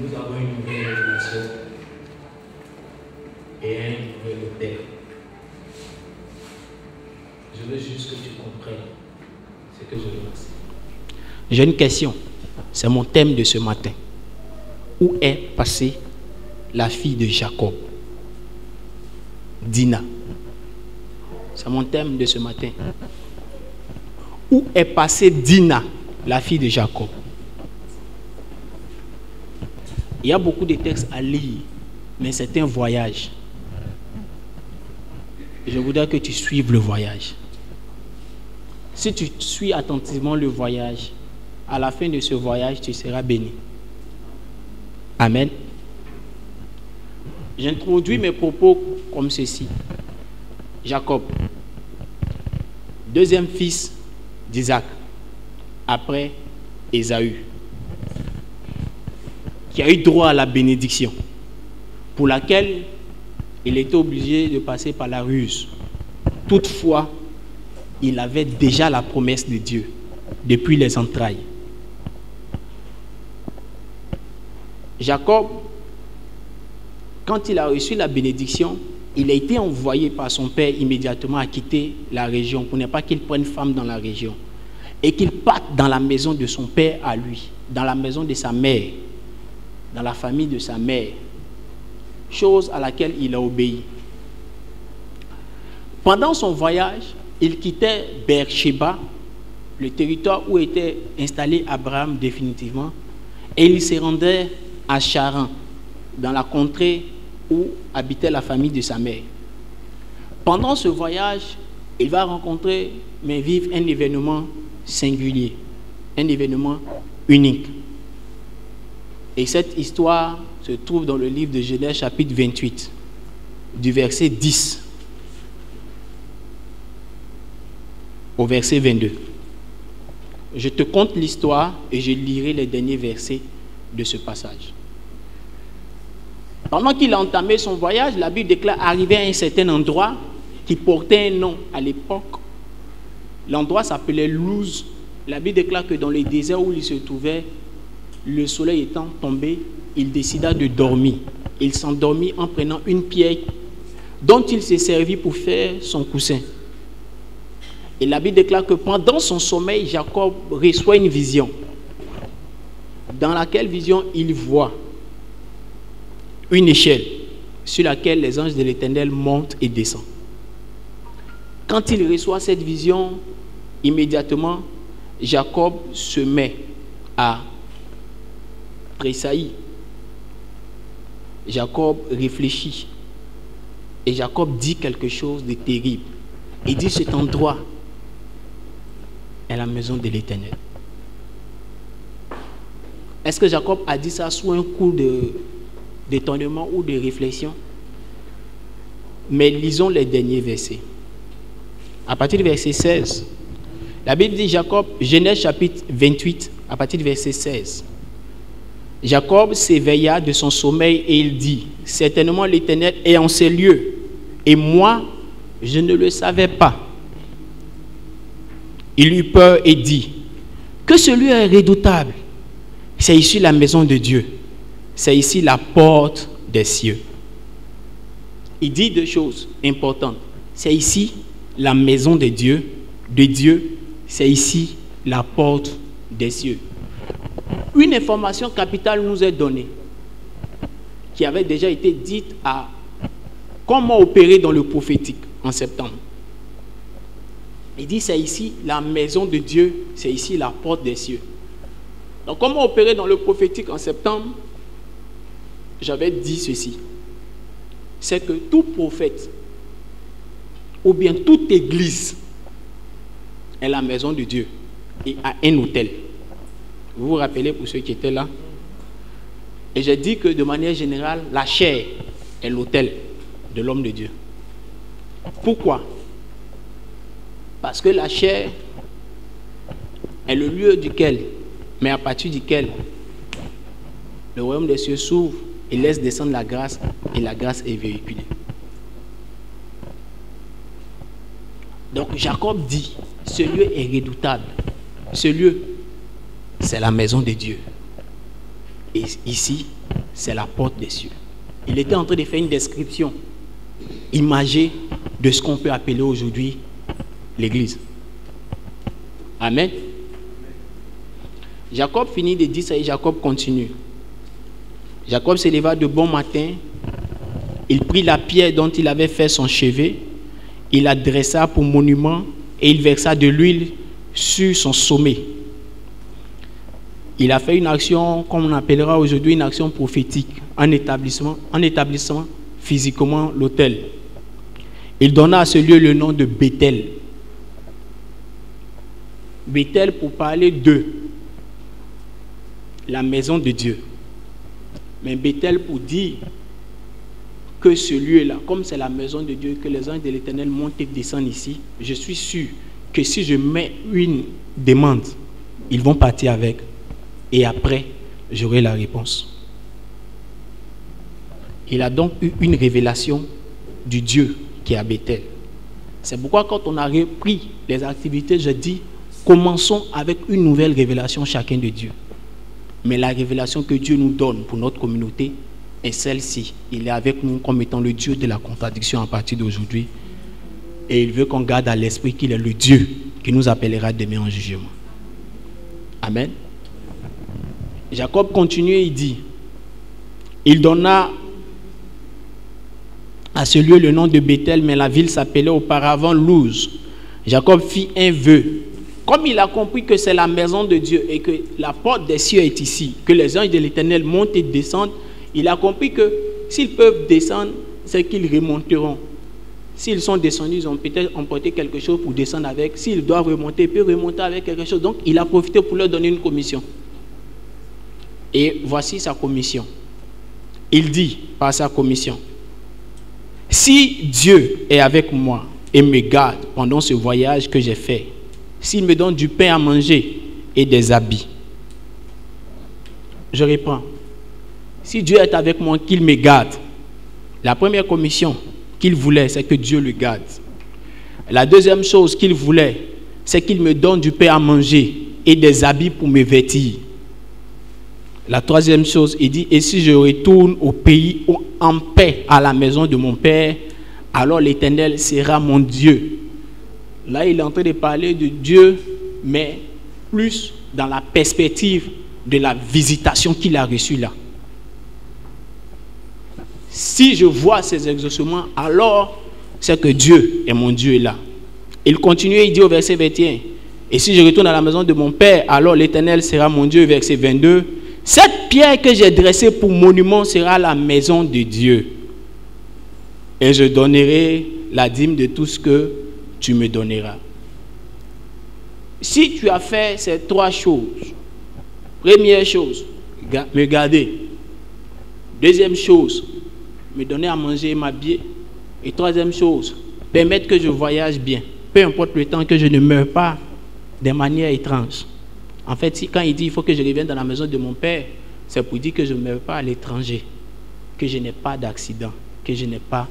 Nous avons une nouvelle révélation et un nouvel autel. Je veux juste que tu comprennes ce que je veux lancer. J'ai une question. C'est mon thème de ce matin. Où est passée la fille de Jacob? Dina. C'est mon thème de ce matin. Où est passée Dina, la fille de Jacob? Il y a beaucoup de textes à lire, mais c'est un voyage. Je voudrais que tu suives le voyage. Si tu suis attentivement le voyage, à la fin de ce voyage, tu seras béni. Amen. J'introduis mes propos comme ceci. Jacob, deuxième fils d'Isaac, après Ésaü, qui a eu droit à la bénédiction, pour laquelle il était obligé de passer par la ruse. Toutefois, il avait déjà la promesse de Dieu depuis les entrailles. Jacob, quand il a reçu la bénédiction, il a été envoyé par son père immédiatement à quitter la région, pour ne pas qu'il prenne femme dans la région, et qu'il parte dans la maison de son père à lui, dans la maison de sa mère, dans la famille de sa mère, chose à laquelle il a obéi. Pendant son voyage, il quittait Beersheba, le territoire où était installé Abraham définitivement, et il se rendait à Charan, dans la contrée où habitait la famille de sa mère. Pendant ce voyage, il va rencontrer, mais vivre un événement singulier, un événement unique. Et cette histoire se trouve dans le livre de Genèse chapitre 28, du verset 10 au verset 22. Je te conte l'histoire et je lirai les derniers versets de ce passage. Pendant qu'il a entamé son voyage, la Bible déclare arriver à un certain endroit qui portait un nom à l'époque. L'endroit s'appelait Luz. La Bible déclare que dans le désert où il se trouvait, le soleil étant tombé, il décida de dormir. Il s'endormit en prenant une pierre dont il s'est servi pour faire son coussin. Et la Bible déclare que pendant son sommeil, Jacob reçoit une vision. Dans laquelle vision il voit une échelle sur laquelle les anges de l'Éternel montent et descendent. Quand il reçoit cette vision, immédiatement, Jacob se met à tressaillir. Jacob réfléchit. Et Jacob dit quelque chose de terrible. Il dit cet endroit est la maison de l'Éternel. Est-ce que Jacob a dit ça sous un coup d'étonnement ou de réflexion? Mais lisons les derniers versets. À partir du verset 16, la Bible dit Jacob, Genèse chapitre 28, à partir du verset 16. Jacob s'éveilla de son sommeil et il dit, certainement l'Éternel est en ces lieux, et moi, je ne le savais pas. Il eut peur et dit, que ce lieu est redoutable. C'est ici la maison de Dieu. C'est ici la porte des cieux. Il dit deux choses importantes. C'est ici la maison de Dieu. C'est ici la porte des cieux. Une information capitale nous est donnée, qui avait déjà été dite à comment opérer dans le prophétique en septembre. Il dit c'est ici la maison de Dieu, c'est ici la porte des cieux. Donc comment opérer dans le prophétique en septembre? J'avais dit ceci. C'est que tout prophète ou bien toute église est la maison de Dieu et a un autel. Vous vous rappelez pour ceux qui étaient là? Et j'ai dit que de manière générale, la chair est l'autel de l'homme de Dieu. Pourquoi? Parce que la chair est le lieu duquel, mais à partir duquel le royaume des cieux s'ouvre et laisse descendre la grâce, et la grâce est véhiculée. Donc Jacob dit, ce lieu est redoutable. Ce lieu, c'est la maison de Dieu. Et ici, c'est la porte des cieux. Il était en train de faire une description imagée de ce qu'on peut appeler aujourd'hui l'Église. Amen. Jacob finit de dire ça et Jacob continue. Jacob se leva de bon matin, il prit la pierre dont il avait fait son chevet, il la dressa pour monument et il versa de l'huile sur son sommet. Il a fait une action, comme on appellera aujourd'hui une action prophétique, en établissant physiquement l'autel. Il donna à ce lieu le nom de Bethel. Bethel pour parler de la maison de Dieu. Mais Bethel pour dire que ce lieu-là, comme c'est la maison de Dieu, que les anges de l'Éternel montent et descendent ici, je suis sûr que si je mets une demande, ils vont partir avec. Et après, j'aurai la réponse. Il a donc eu une révélation du Dieu qui est à Bethel. C'est pourquoi quand on a repris les activités, je dis, commençons avec une nouvelle révélation chacun de Dieu. Mais la révélation que Dieu nous donne pour notre communauté est celle-ci. Il est avec nous comme étant le Dieu de la contradiction à partir d'aujourd'hui. Et il veut qu'on garde à l'esprit qu'il est le Dieu qui nous appellera demain en jugement. Amen. Jacob continue et il dit, il donna à ce lieu le nom de Bethel, mais la ville s'appelait auparavant Luz. Jacob fit un vœu. Comme il a compris que c'est la maison de Dieu et que la porte des cieux est ici, que les anges de l'Éternel montent et descendent, il a compris que s'ils peuvent descendre, c'est qu'ils remonteront. S'ils sont descendus, ils ont peut-être emporté quelque chose pour descendre avec. S'ils doivent remonter, ils peuvent remonter avec quelque chose. Donc, il a profité pour leur donner une commission. Et voici sa commission. Il dit par sa commission, si Dieu est avec moi et me garde pendant ce voyage que j'ai fait, s'il me donne du pain à manger et des habits, je reprends. Si Dieu est avec moi, qu'il me garde. La première commission qu'il voulait, c'est que Dieu le garde. La deuxième chose qu'il voulait, c'est qu'il me donne du pain à manger et des habits pour me vêtir. La troisième chose, il dit, et si je retourne au pays en paix à la maison de mon Père, alors l'Éternel sera mon Dieu. Là, il est en train de parler de Dieu, mais plus dans la perspective de la visitation qu'il a reçue là. Si je vois ces exaucements, alors c'est que Dieu est mon Dieu là. Il continue, il dit au verset 21, et si je retourne à la maison de mon Père, alors l'Éternel sera mon Dieu, verset 22. Cette pierre que j'ai dressée pour monument sera la maison de Dieu. Et je donnerai la dîme de tout ce que tu me donneras. Si tu as fait ces trois choses, première chose, me garder. Deuxième chose, me donner à manger et m'habiller. Et troisième chose, permettre que je voyage bien. Peu importe le temps, que je ne meure pas de manière étrange. En fait, quand il dit il faut que je revienne dans la maison de mon Père, c'est pour dire que je ne meurs pas à l'étranger, que je n'ai pas d'accident, que je n'ai pas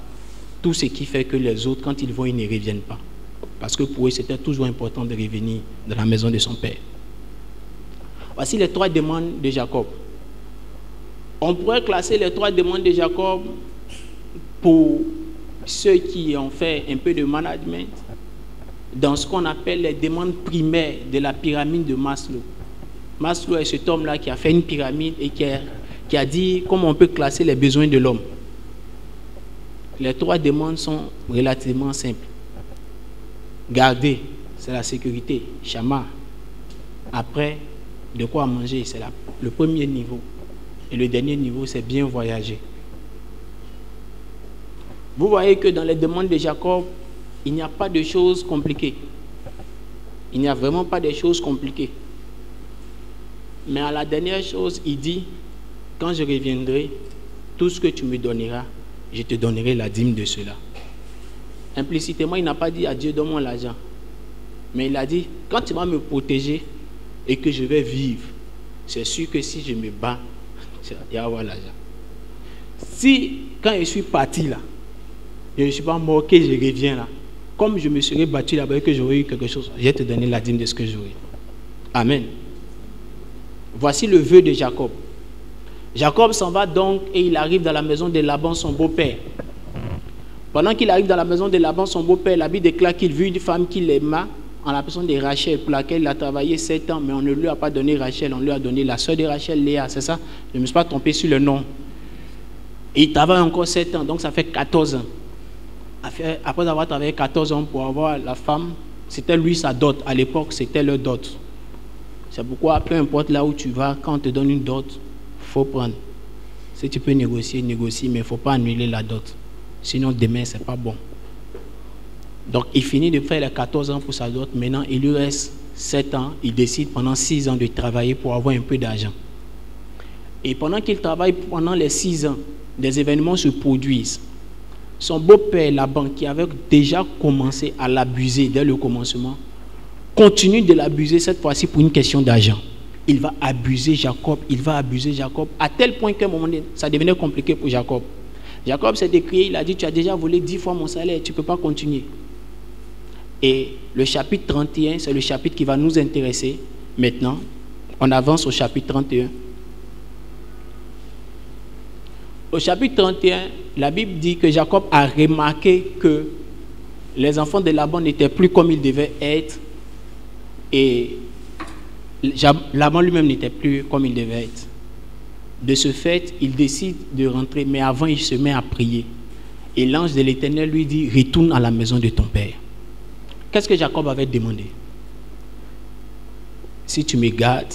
tout ce qui fait que les autres, quand ils vont, ils ne reviennent pas. Parce que pour eux, c'était toujours important de revenir dans la maison de son Père. Voici les trois demandes de Jacob. On pourrait classer les trois demandes de Jacob pour ceux qui ont fait un peu de management dans ce qu'on appelle les demandes primaires de la pyramide de Maslow. Maslow est cet homme-là qui a fait une pyramide et qui a dit comment on peut classer les besoins de l'homme. Les trois demandes sont relativement simples. Garder, c'est la sécurité, Shama. Après, de quoi manger, c'est le premier niveau. Et le dernier niveau, c'est bien voyager. Vous voyez que dans les demandes de Jacob, il n'y a pas de choses compliquées. Il n'y a vraiment pas de choses compliquées. Mais à la dernière chose, il dit, quand je reviendrai, tout ce que tu me donneras, je te donnerai la dîme de cela. Implicitement, il n'a pas dit à Dieu, donne-moi l'argent. Mais il a dit, quand tu vas me protéger et que je vais vivre, c'est sûr que si je me bats, il va y avoir l'argent. Si, quand je suis parti là, je ne suis pas mort, que je reviens là, comme je me serais battu là-bas et que j'aurais eu quelque chose, je vais te donner la dîme de ce que j'aurai. Amen. Voici le vœu de Jacob. Jacob s'en va donc et il arrive dans la maison de Laban, son beau-père. Pendant qu'il arrive dans la maison de Laban, son beau-père, la Bible déclare qu'il vit une femme qu'il aima en la personne de Rachel, pour laquelle il a travaillé 7 ans, mais on ne lui a pas donné Rachel, on lui a donné la soeur de Rachel, Léa, c'est ça? Je ne me suis pas trompé sur le nom. Et il travaille encore 7 ans, donc ça fait 14 ans. Après avoir travaillé 14 ans pour avoir la femme, c'était lui sa dot. À l'époque, c'était leur dot. C'est pourquoi, peu importe là où tu vas, quand on te donne une dot, il faut prendre. Si tu peux négocier, négocie, mais il ne faut pas annuler la dot. Sinon, demain, ce n'est pas bon. Donc, il finit de faire les 14 ans pour sa dot. Maintenant, il lui reste 7 ans. Il décide pendant 6 ans de travailler pour avoir un peu d'argent. Et pendant qu'il travaille, pendant les 6 ans, des événements se produisent. Son beau-père, Laban, qui avait déjà commencé à l'abuser dès le commencement, continue de l'abuser cette fois-ci pour une question d'argent. Il va abuser Jacob, à tel point qu'à un moment donné, ça devenait compliqué pour Jacob. Jacob s'est décrié, il a dit, tu as déjà volé 10 fois mon salaire, tu ne peux pas continuer. Et le chapitre 31, c'est le chapitre qui va nous intéresser maintenant. On avance au chapitre 31. Au chapitre 31, la Bible dit que Jacob a remarqué que les enfants de Laban n'étaient plus comme ils devaient être et Laban lui-même n'était plus comme il devait être. De ce fait, il décide de rentrer, mais avant il se met à prier. Et l'ange de l'Éternel lui dit, retourne à la maison de ton père. Qu'est-ce que Jacob avait demandé? Si tu me gardes,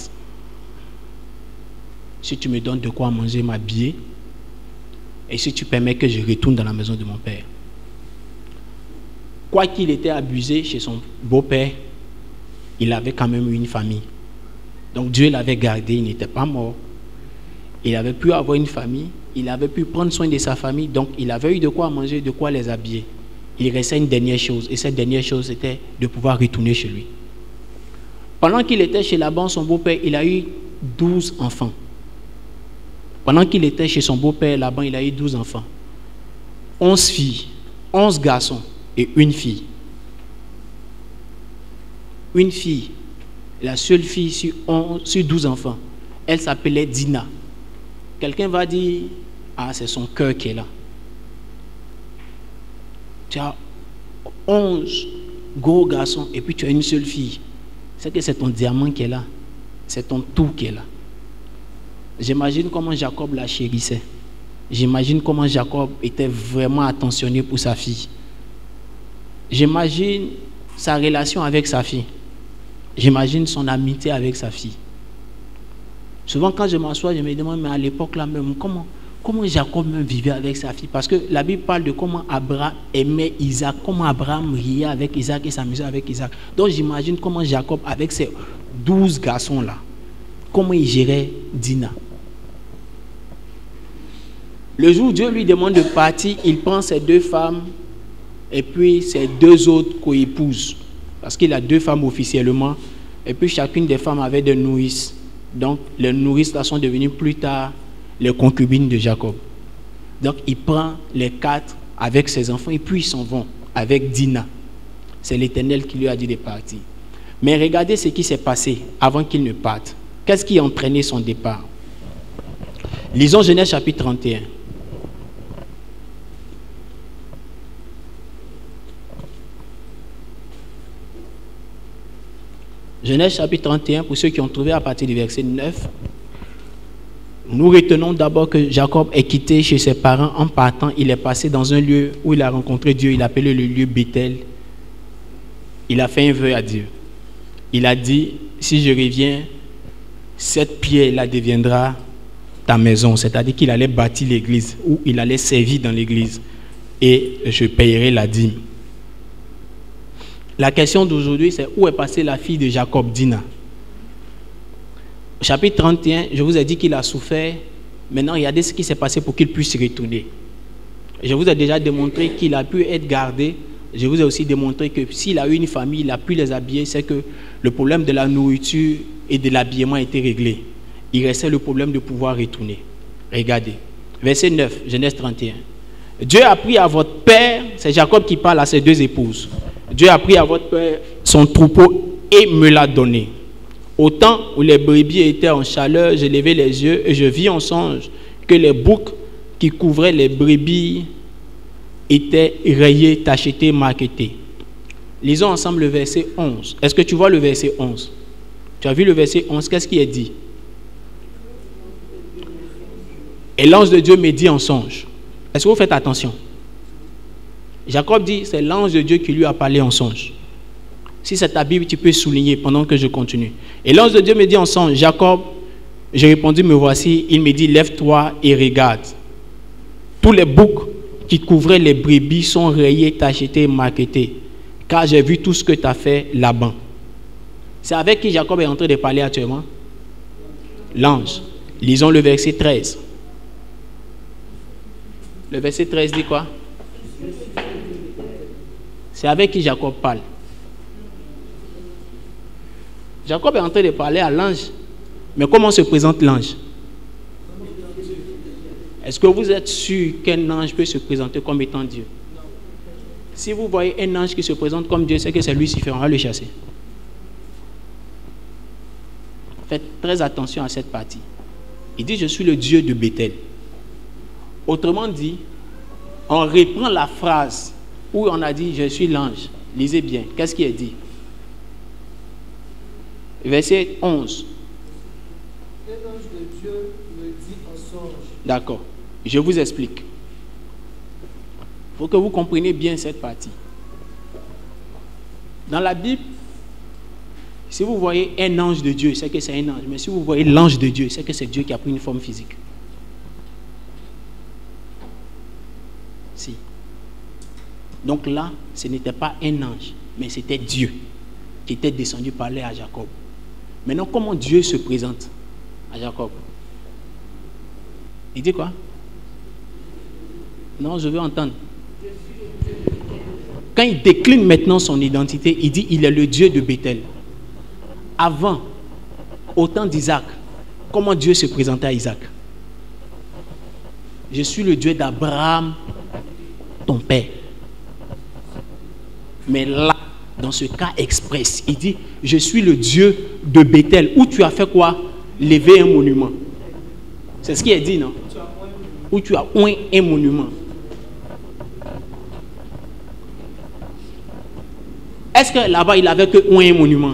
si tu me donnes de quoi manger, m'habiller, et si tu permets que je retourne dans la maison de mon père. Quoi qu'il était abusé chez son beau-père, il avait quand même une famille. Donc Dieu l'avait gardé, il n'était pas mort. Il avait pu avoir une famille, il avait pu prendre soin de sa famille, donc il avait eu de quoi manger, de quoi les habiller. Il restait une dernière chose, et cette dernière chose était de pouvoir retourner chez lui. Pendant qu'il était chez Laban, son beau-père, il a eu 12 enfants. Pendant qu'il était chez son beau-père Laban, il a eu 12 enfants. 11 filles, 11 garçons et une fille. Une fille, la seule fille sur 12 enfants, elle s'appelait Dina. Quelqu'un va dire, ah, c'est son cœur qui est là. Tu as 11 gros garçons et puis tu as une seule fille. C'est que c'est ton diamant qui est là. C'est ton tout qui est là. J'imagine comment Jacob la chérissait. J'imagine comment Jacob était vraiment attentionné pour sa fille. J'imagine sa relation avec sa fille. J'imagine son amitié avec sa fille. Souvent quand je m'assois, je me demande, mais à l'époque là même, comment Jacob même vivait avec sa fille? Parce que la Bible parle de comment Abraham aimait Isaac, comment Abraham riait avec Isaac et s'amusait avec Isaac. Donc j'imagine comment Jacob, avec ses 12 garçons là, comment il gérait Dina. Le jour où Dieu lui demande de partir, il prend ses 2 femmes et puis ses 2 autres co-épouses. Parce qu'il a 2 femmes officiellement. Et puis chacune des femmes avait des nourrices. Donc les nourrices là sont devenues plus tard les concubines de Jacob. Donc il prend les 4 avec ses enfants et puis ils s'en vont avec Dina. C'est l'Éternel qui lui a dit de partir. Mais regardez ce qui s'est passé avant qu'il ne parte. Qu'est-ce qui a entraîné son départ? Lisons Genèse chapitre 31. Genèse chapitre 31, pour ceux qui ont trouvé à partir du verset 9. Nous retenons d'abord que Jacob est quitté chez ses parents. En partant, il est passé dans un lieu où il a rencontré Dieu. Il appelait le lieu Bethel. Il a fait un vœu à Dieu. Il a dit, si je reviens, cette pierre-là deviendra ta maison. C'est-à-dire qu'il allait bâtir l'église, ou il allait servir dans l'église. Et je payerai la dîme. La question d'aujourd'hui, c'est où est passée la fille de Jacob, Dina? Au chapitre 31, je vous ai dit qu'il a souffert. Maintenant, regardez ce qui s'est passé pour qu'il puisse retourner. Je vous ai déjà démontré qu'il a pu être gardé. Je vous ai aussi démontré que s'il a eu une famille, il a pu les habiller. C'est que le problème de la nourriture et de l'habillement a été réglé. Il restait le problème de pouvoir retourner. Regardez. Verset 9, Genèse 31. Dieu a pris à votre père, c'est Jacob qui parle à ses 2 épouses. Dieu a pris à votre père son troupeau et me l'a donné. Au temps où les brebis étaient en chaleur, je levai les yeux et je vis en songe que les boucs qui couvraient les brebis étaient rayés, tachetés, marquetés. Lisons ensemble le verset 11. Est-ce que tu vois le verset 11? Tu as vu le verset 11? Qu'est-ce qui est dit? Et l'ange de Dieu me dit en songe. Est-ce que vous faites attention? Jacob dit, c'est l'ange de Dieu qui lui a parlé en songe. Si c'est ta Bible, tu peux souligner pendant que je continue. Et l'ange de Dieu me dit en songe, Jacob, j'ai répondu, me voici. Il me dit, lève-toi et regarde. Tous les boucs qui couvraient les brebis sont rayés, tachetés, marquetés. Car j'ai vu tout ce que tu as fait là-bas. C'est avec qui Jacob est en train de parler actuellement? L'ange. Lisons le verset 13. Le verset 13 dit quoi? C'est avec qui Jacob parle. Jacob est en train de parler à l'ange. Mais comment se présente l'ange? Est-ce que vous êtes sûr qu'un ange peut se présenter comme étant Dieu? Si vous voyez un ange qui se présente comme Dieu, c'est que c'est Lucifer, on va le chasser. Faites très attention à cette partie. Il dit, je suis le Dieu de Bethel. Autrement dit, on reprend la phrase où on a dit, je suis l'ange. Lisez bien, qu'est-ce qui est dit? Verset 11. Un ange de Dieu me dit en songe. D'accord, je vous explique. Il faut que vous compreniez bien cette partie. Dans la Bible, si vous voyez un ange de Dieu, c'est que c'est un ange. Mais si vous voyez l'ange de Dieu, c'est que c'est Dieu qui a pris une forme physique. Si. Donc là, ce n'était pas un ange, mais c'était Dieu qui était descendu parler à Jacob. Maintenant, comment Dieu se présente à Jacob? Il dit quoi? Non, je veux entendre. Quand il décline maintenant son identité, il dit il est le Dieu de Bethel. Avant, au temps d'Isaac, comment Dieu se présentait à Isaac? Je suis le Dieu d'Abraham, ton père. Mais là, dans ce cas express, il dit je suis le Dieu de Bethel. Où tu as fait quoi? Lever un monument. C'est ce qui est dit, non? Où tu as oint un monument. Est-ce que là-bas, il n'avait que un monument?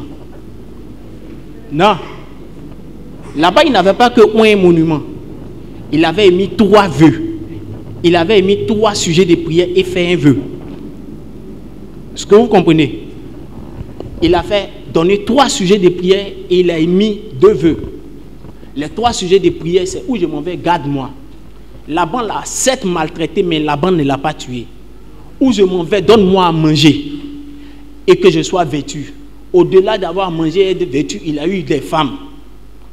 Non. Là-bas, il n'avait pas que un monument. Il avait émis 3 vœux. Il avait émis 3 sujets de prière et fait un vœu. Est-ce que vous comprenez? Il a fait donner 3 sujets de prière et il a émis 2 vœux. Les 3 sujets de prière, c'est où je m'en vais, garde-moi. Laban l'a 7 maltraité, mais Laban ne l'a pas tué. Où je m'en vais, donne-moi à manger et que je sois vêtu. Au-delà d'avoir mangé et de vêtu, il a eu des femmes.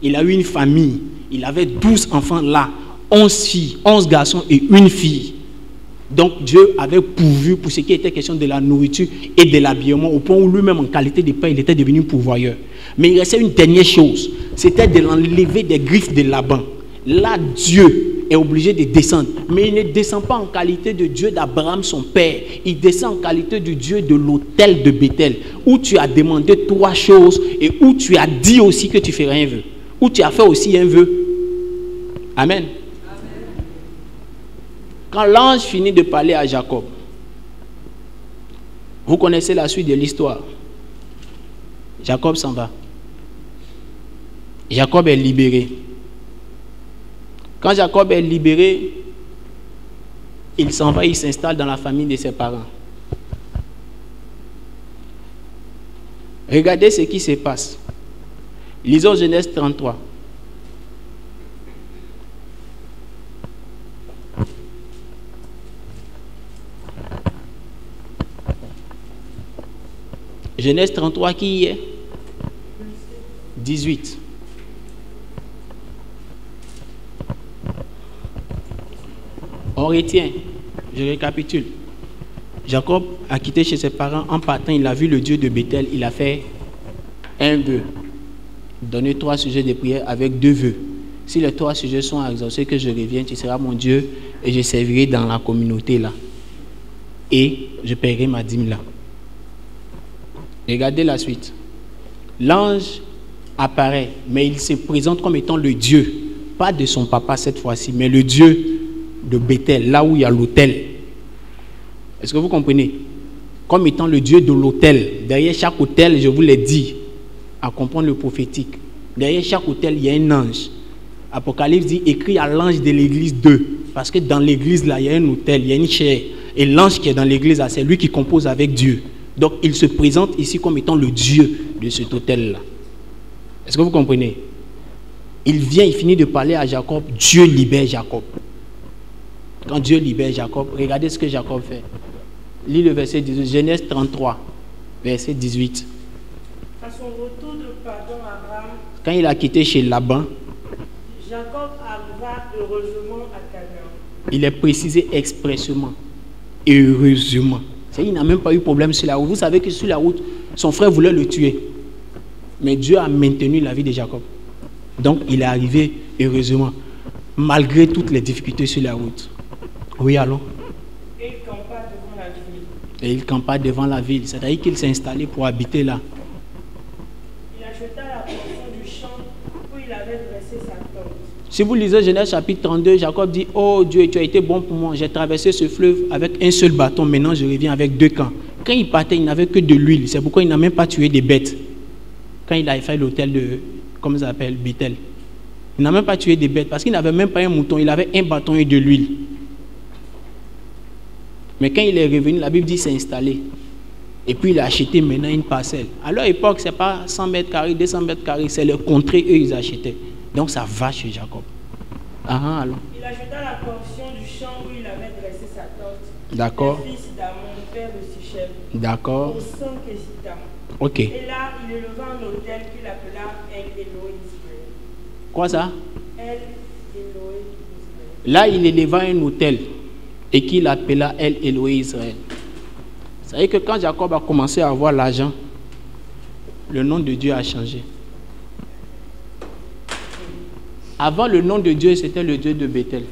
Il a eu une famille. Il avait 12 enfants là, 11 filles, 11 garçons et une fille. Donc Dieu avait pourvu pour ce qui était question de la nourriture et de l'habillement, au point où lui-même en qualité de père, il était devenu pourvoyeur. Mais il restait une dernière chose, c'était de l'enlever des griffes de Laban. Là, Dieu est obligé de descendre. Mais il ne descend pas en qualité de Dieu d'Abraham, son père. Il descend en qualité de Dieu de l'autel de Bethel, où tu as demandé 3 choses et où tu as dit aussi que tu ferais un vœu. Où tu as fait aussi un vœu. Amen. Quand l'ange finit de parler à Jacob, vous connaissez la suite de l'histoire. Jacob s'en va. Jacob est libéré. Quand Jacob est libéré, il s'en va, il s'installe dans la famille de ses parents. Regardez ce qui se passe. Lisons Genèse 33. Genèse 33 qui est 18. On retient, je récapitule. Jacob a quitté chez ses parents. En partant, il a vu le Dieu de Bethel. Il a fait un vœu. Donné 3 sujets de prière avec 2 vœux. Si les 3 sujets sont exaucés, que je revienne, tu seras mon Dieu et je servirai dans la communauté là. Et je paierai ma dîme là. Regardez la suite. L'ange apparaît, mais il se présente comme étant le Dieu, pas de son papa cette fois-ci, mais le Dieu de Bethel, là où il y a l'autel. Est-ce que vous comprenez? Comme étant le Dieu de l'autel. Derrière chaque autel, je vous l'ai dit, à comprendre le prophétique. Derrière chaque autel, il y a un ange. Apocalypse dit, écrit à l'ange de l'église 2. Parce que dans l'église, là, il y a un autel, il y a une chair. Et l'ange qui est dans l'église, là, c'est lui qui compose avec Dieu. Donc, il se présente ici comme étant le Dieu de cet autel-là. Est-ce que vous comprenez? Il vient, il finit de parler à Jacob. Dieu libère Jacob. Quand Dieu libère Jacob, regardez ce que Jacob fait. Lis le verset 18, Genèse 33, verset 18. À son retour de pardon à Abraham, Quand il a quitté chez Laban, Jacob arriva heureusement à Canaan. il est précisé expressément. Heureusement. Il n'a même pas eu problème sur la route. Vous savez que sur la route, son frère voulait le tuer. Mais Dieu a maintenu la vie de Jacob. Donc, il est arrivé heureusement, malgré toutes les difficultés sur la route. Oui, allons. Et il campa devant la ville. Et il campa devant la ville. C'est-à-dire qu'il s'est installé pour habiter là. Il acheta la portion du champ où il avait dressé sa tente. Si vous lisez Genèse chapitre 32, Jacob dit, oh Dieu, tu as été bon pour moi. J'ai traversé ce fleuve avec un seul bâton. Maintenant, je reviens avec 2 camps. Quand il partait, il n'avait que de l'huile. C'est pourquoi il n'a même pas tué des bêtes. Quand il a fait l'hôtel de, comment ça s'appelle, Bethel. Il n'a même pas tué des bêtes parce qu'il n'avait même pas un mouton. Il avait un bâton et de l'huile. Mais quand il est revenu, la Bible dit qu'il s'est installé. Et puis il a acheté maintenant une parcelle. À leur époque, ce n'est pas 100 mètres carrés, 200 mètres carrés. C'est le contrée, eux, ils achetaient. Donc ça va chez Jacob. Allons. Il acheta la portion du champ où il avait dressé sa tente. D'accord. Le fils d'Amon, père de Sichem. D'accord. Au sang Kézita. Ok. Et là, il éleva un autel qu'il appela El Eloé Israël. Quoi ça? El Eloé Israël. Là, il éleva un autel et qu'il appela El Eloé Israël. Vous savez que quand Jacob a commencé à avoir l'argent, le nom de Dieu a changé. Avant, le nom de Dieu, c'était le Dieu de Bethel.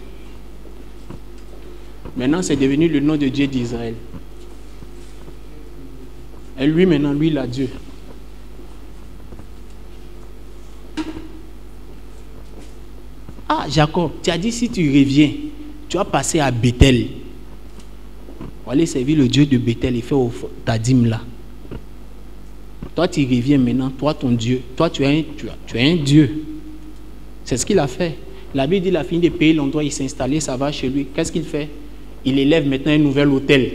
Maintenant, c'est devenu le nom de Dieu d'Israël. Et lui, maintenant, lui, il a Dieu. Ah, Jacob, tu as dit si tu reviens, tu vas passer à Bethel. On va aller servir le Dieu de Bethel et faire ta dîme là. Toi, tu reviens maintenant, toi, ton Dieu. Toi, tu es un Dieu. C'est ce qu'il a fait. La Bible dit qu'il a fini de payer l'endroit, il s'est installé, ça va chez lui. Qu'est-ce qu'il fait? Il élève maintenant un nouvel hôtel.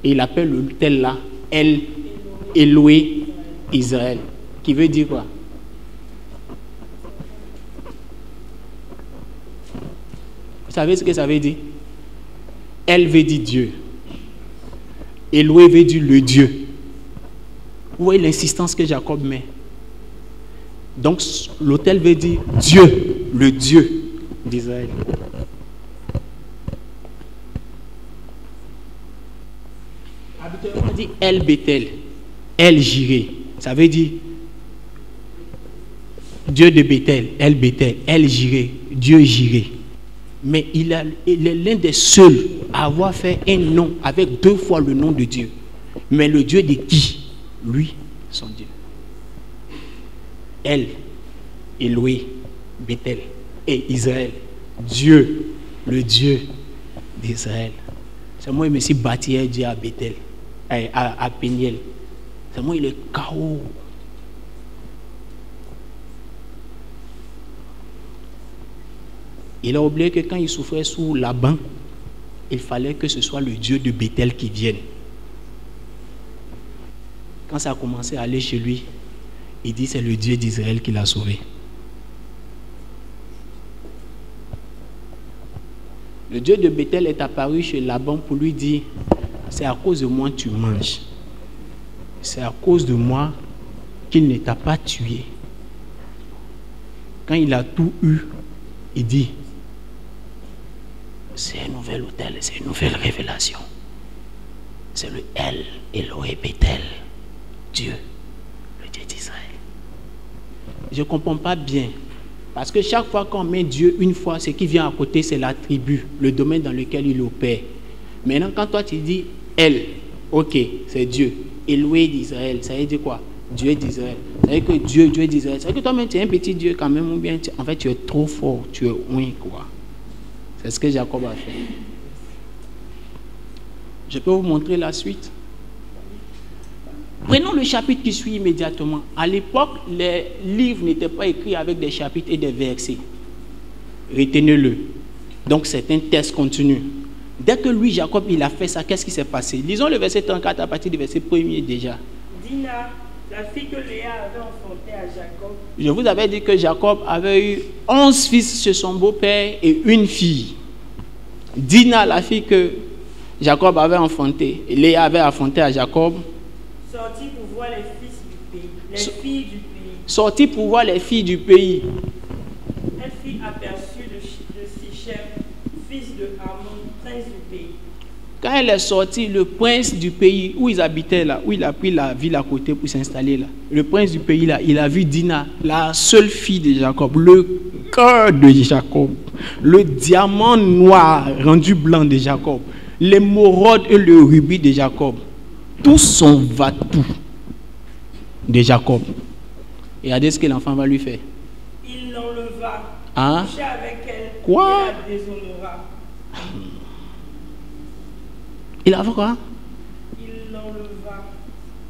Et il appelle l'hôtel là El Eloé Israël. Qui veut dire quoi? Vous savez ce que ça veut dire? El veut dire Dieu. Eloé veut dire le Dieu. Vous voyez l'insistance que Jacob met. Donc l'autel veut dire Dieu, le Dieu d'Israël. Habituellement on dit El Bethel, El Jiré. Ça veut dire Dieu de Bethel, El Bethel, El Jiré, Dieu Jiré. Mais il est l'un des seuls à avoir fait un nom avec 2 fois le nom de Dieu. Mais le Dieu de qui? Lui, son Dieu. El, Eloé, Bethel et Israël. Dieu, le Dieu d'Israël. C'est moi qui me suis bâti un Dieu à Bethel, à Péniel. C'est moi il est chaos. Il a oublié que quand il souffrait sous Laban, il fallait que ce soit le Dieu de Bethel qui vienne. Quand ça a commencé à aller chez lui, il dit c'est le Dieu d'Israël qui l'a sauvé. Le Dieu de Bethel est apparu chez Laban pour lui dire c'est à cause de moi que tu manges. C'est à cause de moi qu'il ne t'a pas tué. Quand il a tout eu, il dit c'est un nouvel autel, c'est une nouvelle révélation. C'est le El Eloé Bethel, Dieu, le Dieu d'Israël. Je ne comprends pas bien. Parce que chaque fois qu'on met Dieu une fois, ce qui vient à côté, c'est la tribu, le domaine dans lequel il opère. Maintenant, quand toi tu dis El, ok, c'est Dieu, Eloé d'Israël, ça veut dire quoi? Dieu d'Israël. C'est-à-dire que Dieu est d'Israël. C'est-à-dire que toi-même, tu es un petit Dieu quand même, ou bien en fait, tu es trop fort, tu es ouin, quoi. C'est ce que Jacob a fait. Je peux vous montrer la suite. Prenons le chapitre qui suit immédiatement. À l'époque, les livres n'étaient pas écrits avec des chapitres et des versets. Retenez-le. Donc, c'est un test continu. Dès que lui, Jacob, il a fait ça, qu'est-ce qui s'est passé? Lisons le verset 34 à partir du verset 1er déjà. Dina, la fille que Léa avait enfantée à Jacob. Je vous avais dit que Jacob avait eu 11 fils chez son beau-père et une fille. Dina, la fille que Jacob avait enfantée, Léa avait enfantée à Jacob. Sortit pour voir les fils du pays, les filles du pays. Sortit pour voir les filles du pays. Elle fit aperçu de Sichem, fils de Hamon, prince du pays. Quand elle est sortie, le prince du pays où ils habitaient là, où il a pris la ville à côté pour s'installer là, le prince du pays là, il a vu Dina, la seule fille de Jacob, le cœur de Jacob, le diamant noir rendu blanc de Jacob, l'émeraude et le rubis de Jacob, tout son va-tout de Jacob. Et regardez ce que l'enfant va lui faire. Il l'enleva, Hein? coucha avec elle, Quoi? et la déshonora. Il a fait quoi? Il l'enleva,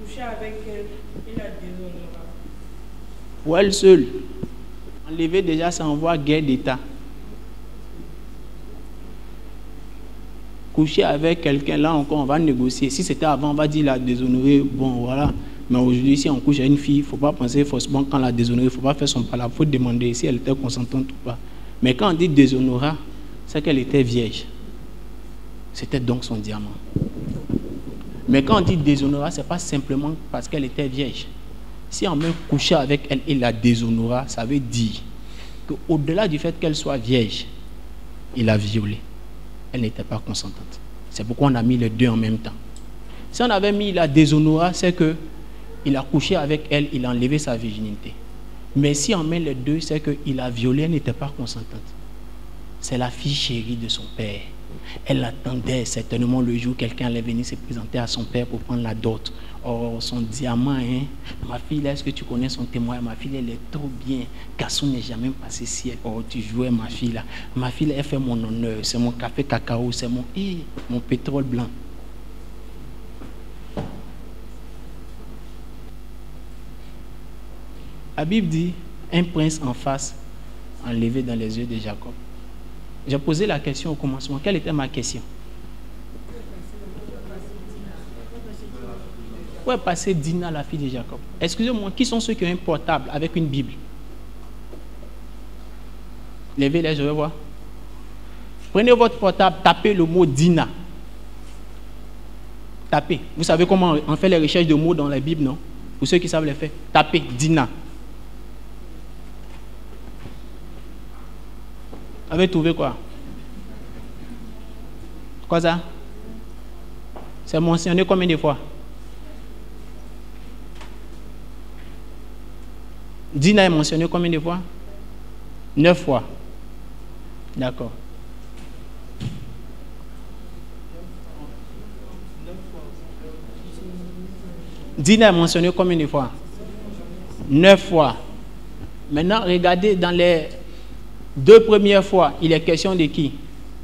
coucha avec elle, et la déshonora. Pour elle seule. Enlever déjà, ça envoie guerre d'État. Coucher avec quelqu'un, là encore, on va négocier. Si c'était avant, on va dire la déshonorer, bon voilà. Mais aujourd'hui, si on couche à une fille, il ne faut pas penser forcément quand la déshonorer, il ne faut pas faire son pala. Il faut demander si elle était consentante ou pas. Mais quand on dit déshonora, c'est qu'elle était vierge. C'était donc son diamant. Mais quand on dit déshonora, ce n'est pas simplement parce qu'elle était vierge. Si on même couché avec elle et la déshonora, ça veut dire qu'au-delà du fait qu'elle soit vierge, il l'a violée. Elle n'était pas consentante. C'est pourquoi on a mis les deux en même temps. Si on avait mis la déshonora, c'est qu'il a couché avec elle, il a enlevé sa virginité. Mais si on met les deux, c'est qu'il a violé, elle n'était pas consentante. C'est la fille chérie de son père. Elle attendait certainement le jour où quelqu'un allait venir se présenter à son père pour prendre la dot. Oh, son diamant, hein. Ma fille, est-ce que tu connais son témoin? Ma fille, elle est trop bien. Garçon n'est jamais passé si elle. Oh, tu jouais ma fille là. Ma fille, elle fait mon honneur. C'est mon café cacao, c'est mon pétrole blanc. La Bible dit, un prince en face, enlevé dans les yeux de Jacob. J'ai posé la question au commencement. Quelle était ma question? Où est passée Dina, la fille de Jacob? Excusez-moi, qui sont ceux qui ont un portable avec une Bible? Levez-les, je vais voir. Prenez votre portable, tapez le mot Dina. Tapez. Vous savez comment on fait les recherches de mots dans la Bible, non? Pour ceux qui savent les faire. Tapez Dina. Vous avez trouvé quoi? Quoi ça? C'est mentionné combien de fois? Dina est mentionné combien de fois? 9 fois. D'accord. Dina est mentionné combien de fois? 9 fois. Maintenant, regardez dans les 2 premières fois, il est question de qui?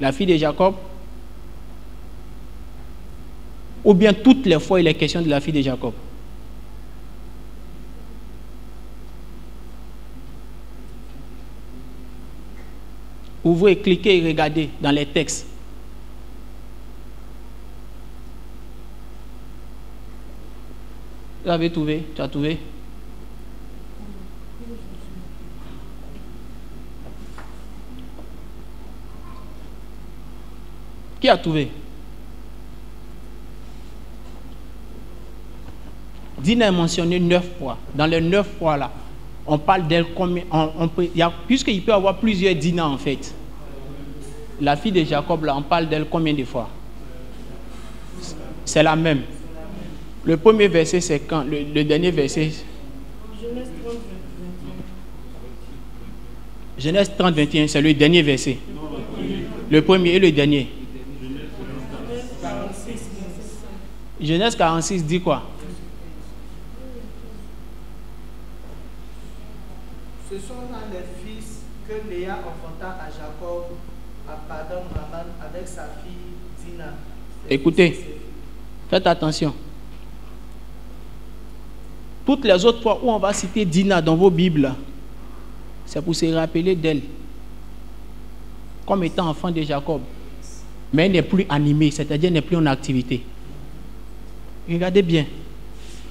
La fille de Jacob? Ou bien toutes les fois, il est question de la fille de Jacob? Ouvrez, cliquez et regardez dans les textes. Vous avez trouvé? Tu as trouvé? Qui a trouvé? Dina est mentionné 9 fois. Dans les 9 fois là, on parle d'elle combien? Puisqu'il peut y avoir plusieurs Dina en fait. La fille de Jacob là, on parle d'elle combien de fois? C'est la même. Le premier verset c'est quand? Le dernier verset? Genèse 30, 21. Genèse 30, 21, c'est le dernier verset. Le premier et le dernier. Genèse 46 dit quoi? Ce sont là les fils que Léa enfanta à Jacob, à Padan-Aram, avec sa fille Dina. Écoutez, faites attention. Toutes les autres fois où on va citer Dina dans vos Bibles, c'est pour se rappeler d'elle comme étant enfant de Jacob. Mais elle n'est plus animée, c'est-à-dire elle n'est plus en activité. Regardez bien.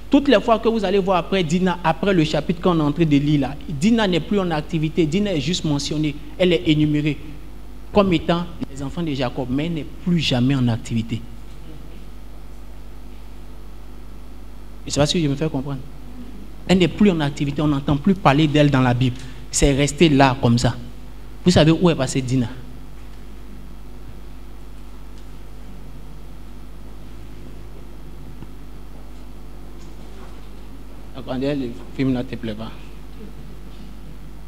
Toutes les fois que vous allez voir après Dina, après le chapitre qu'on est en train de lire là, Dina n'est plus en activité, Dina est juste mentionnée, elle est énumérée comme étant les enfants de Jacob, mais elle n'est plus jamais en activité. Je ne sais pas si je me fais comprendre. Elle n'est plus en activité, on n'entend plus parler d'elle dans la Bible. C'est resté là comme ça. Vous savez où est passée Dina? Quand le film ne te plaît pas.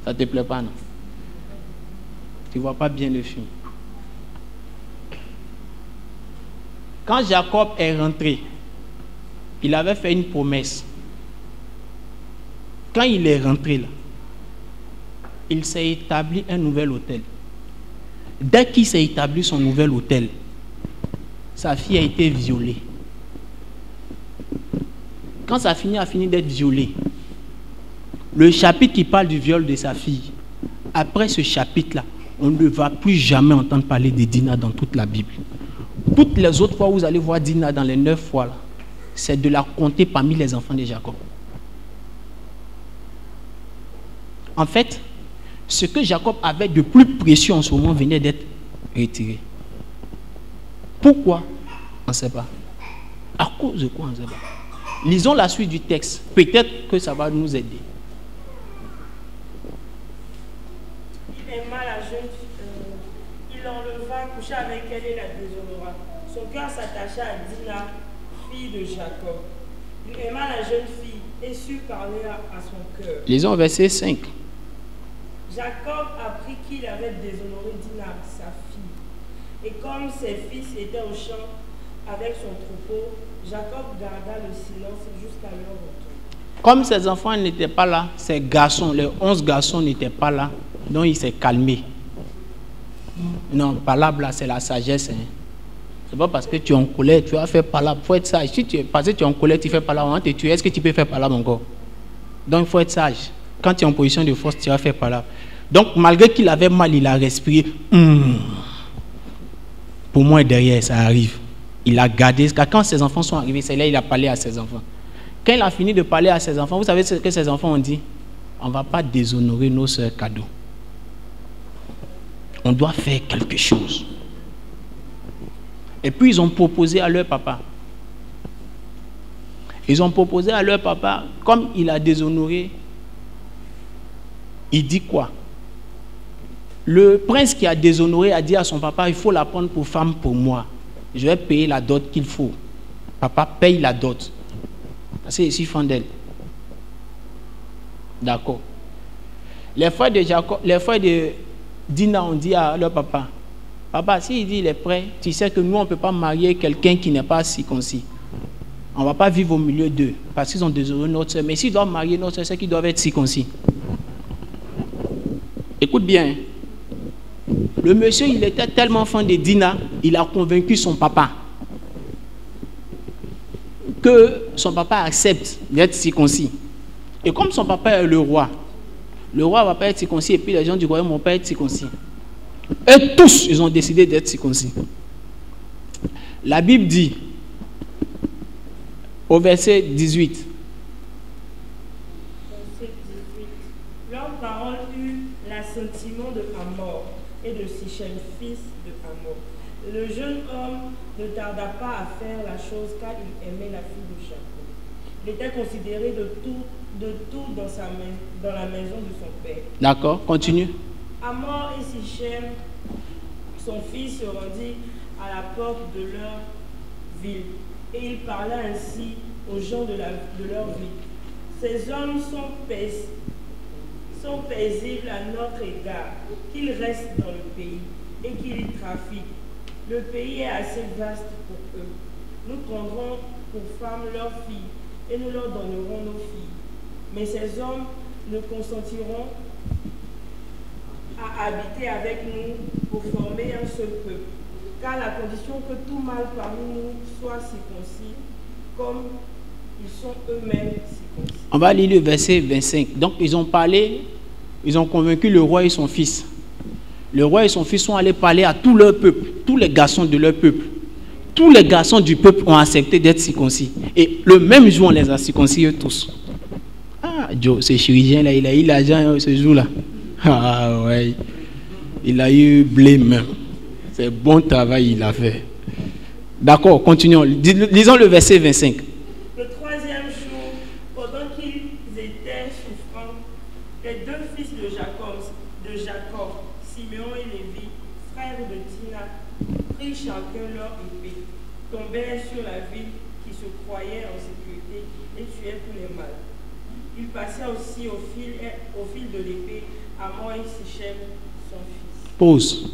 Ça ne te plaît pas, non? Tu ne vois pas bien le film. Quand Jacob est rentré, il avait fait une promesse. Quand il est rentré là, il s'est établi un nouvel hôtel. Dès qu'il s'est établi son nouvel hôtel, sa fille a été violée. Quand sa fille a fini d'être violée, le chapitre qui parle du viol de sa fille, après ce chapitre-là, on ne va plus jamais entendre parler de Dina dans toute la Bible. Toutes les autres fois où vous allez voir Dina dans les 9 fois, là, c'est de la compter parmi les enfants de Jacob. En fait, ce que Jacob avait de plus précieux en ce moment venait d'être retiré. Pourquoi? On ne sait pas. À cause de quoi? On ne sait pas. Lisons la suite du texte. Peut-être que ça va nous aider. Il aima la jeune fille, il l'enleva, coucha avec elle et la déshonora. Son cœur s'attacha à Dina, fille de Jacob. Il aima la jeune fille et sut parler à son cœur. Lisons verset 5. Jacob apprit qu'il avait déshonoré Dina, sa fille. Et comme ses fils étaient au champ avec son troupeau, Jacob garda le silence jusqu'à leur retour. Comme ses enfants n'étaient pas là, ses garçons, les 11 garçons n'étaient pas là, donc il s'est calmé. Non, palabre là, c'est la sagesse. Hein. C'est pas parce que tu es en colère, tu vas faire palabre. Il faut être sage. Si parce que tu es en colère, tu fais palabre, on va te tuer. Est-ce que tu peux faire palabre encore? Donc il faut être sage. Quand tu es en position de force, tu vas faire palabre. Donc malgré qu'il avait mal, il a respiré. Pour moi, derrière, ça arrive. Il a gardé. Quand ses enfants sont arrivés, c'est là qu'il a parlé à ses enfants. Quand il a fini de parler à ses enfants, vous savez ce que ses enfants ont dit? On ne va pas déshonorer nos sœurs cadeaux. On doit faire quelque chose. Et puis ils ont proposé à leur papa. Ils ont proposé à leur papa, comme il a déshonoré, il dit quoi? Le prince qui a déshonoré a dit à son papa, il faut la prendre pour femme pour moi. Je vais payer la dot qu'il faut. Papa paye la dot. C'est ici Fandel. D'accord. Les frères de Dina ont dit à leur papa, papa, s'il dit il est prêt, tu sais que nous on ne peut pas marier quelqu'un qui n'est pas circoncis. On ne va pas vivre au milieu d'eux, parce qu'ils ont déshonoré notre soeur. Mais s'ils doivent marier notre soeur, c'est qu'ils doivent être circoncis. Écoute bien. Le monsieur, il était tellement fan de Dina, il a convaincu son papa que son papa accepte d'être circoncis. Et comme son papa est le roi ne va pas être circoncis et puis les gens du royaume ne vont pas être circoncis. Et tous, ils ont décidé d'être circoncis. La Bible dit, au verset 18, Verset 18. Leurs paroles eurent l'assentiment de Hamor et de Sichem, fils de Hamor. Le jeune homme ne tarda pas à faire la chose car il aimait la fille de Jacob. Il était considéré de tout dans la maison de son père. D'accord, continue. Hamor et Sichem, son fils, se rendit à la porte de leur ville et il parla ainsi aux gens de leur ville. Ces hommes sont paisibles à notre égard, qu'ils restent dans le pays et qu'ils y trafiquent. Le pays est assez vaste pour eux. Nous prendrons pour femmes leurs filles et nous leur donnerons nos filles. Mais ces hommes ne consentiront à habiter avec nous pour former un seul peuple. Car la condition que tout mâle parmi nous soit circoncis, comme ils sont eux-mêmes circoncis. On va lire le verset 25. Donc ils ont parlé, ils ont convaincu le roi et son fils. Le roi et son fils sont allés parler à tout leur peuple, tous les garçons de leur peuple. Tous les garçons du peuple ont accepté d'être circoncis. Et le même jour, on les a circoncis eux tous. Ah, Joe, ce chirurgien-là, il a eu l'argent ce jour-là. Ah ouais, il a eu blé même. C'est bon travail il a fait. D'accord, continuons. Lisons le verset 25. Le troisième jour, pendant qu'ils étaient souffrants, les deux fils de Jacob, Siméon et Lévi, frères de Dina, prirent chacun leur épée, tombèrent sur la ville qui se croyait en sécurité et tuèrent tous les mâles. Ils passèrent aussi au fil de l'épée à Moïse Sichem, son fils. Pause.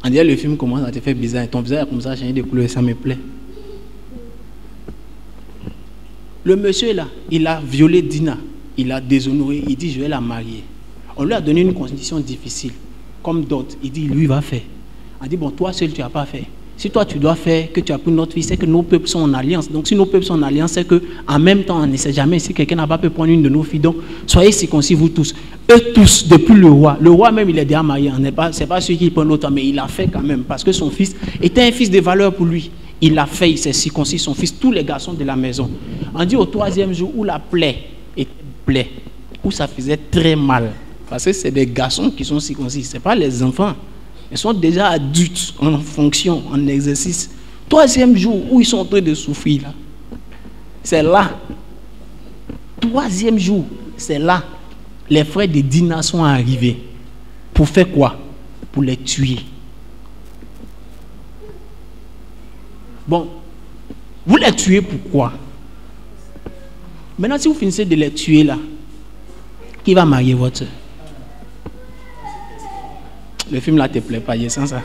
On dirait le film commence à te faire bizarre. Ton visage comme ça a changé de couleur, ça me plaît. Le monsieur là, il a violé Dina, il a déshonoré, il dit je vais la marier. On lui a donné une condition difficile, comme d'autres. Il dit lui va faire. On dit bon, toi seul tu n'as pas fait. Si toi tu dois faire, que tu as pris notre fille, c'est que nos peuples sont en alliance. Donc si nos peuples sont en alliance, c'est qu'en même temps on ne sait jamais si quelqu'un n'a pas pu prendre une de nos filles. Donc soyez circoncis vous tous. Eux tous, depuis le roi même il est déjà marié. C'est pas celui qui prend l'autre, mais il l'a fait quand même. Parce que son fils était un fils de valeur pour lui. Il l'a fait, il s'est circoncis son fils, tous les garçons de la maison. On dit au troisième jour où la plaie était plaie, où ça faisait très mal. Parce que c'est des garçons qui sont circoncis, ce n'est pas les enfants. Ils sont déjà adultes, en fonction, en exercice. Troisième jour où ils sont en train de souffrir, là. C'est là. Troisième jour, c'est là. Les frères de Dina sont arrivés. Pour faire quoi? Pour les tuer. Bon, vous les tuez pourquoi? Maintenant, si vous finissez de les tuer là, qui va marier votre soeur? Le film là te plaît pas, je sens ça.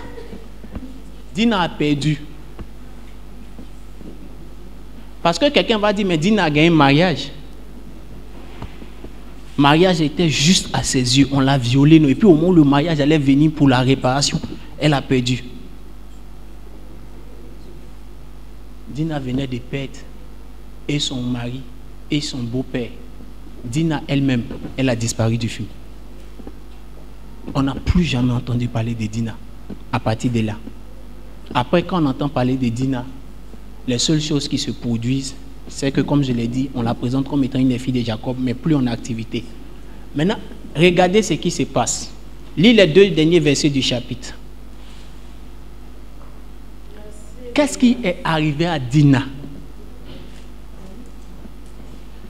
Dina a perdu. Parce que quelqu'un va dire, mais Dina a gagné un mariage. Le mariage était juste à ses yeux, on l'a violé. Et puis au moment où le mariage allait venir pour la réparation, elle a perdu. Dina venait de perdre et son mari et son beau-père. Dina elle-même, elle a disparu du film. On n'a plus jamais entendu parler de Dina à partir de là. Après, quand on entend parler de Dina, les seules choses qui se produisent, c'est que, comme je l'ai dit, on la présente comme étant une des filles de Jacob, mais plus en activité. Maintenant, regardez ce qui se passe. Lis les 2 derniers versets du chapitre. Qu'est-ce qui est arrivé à Dina?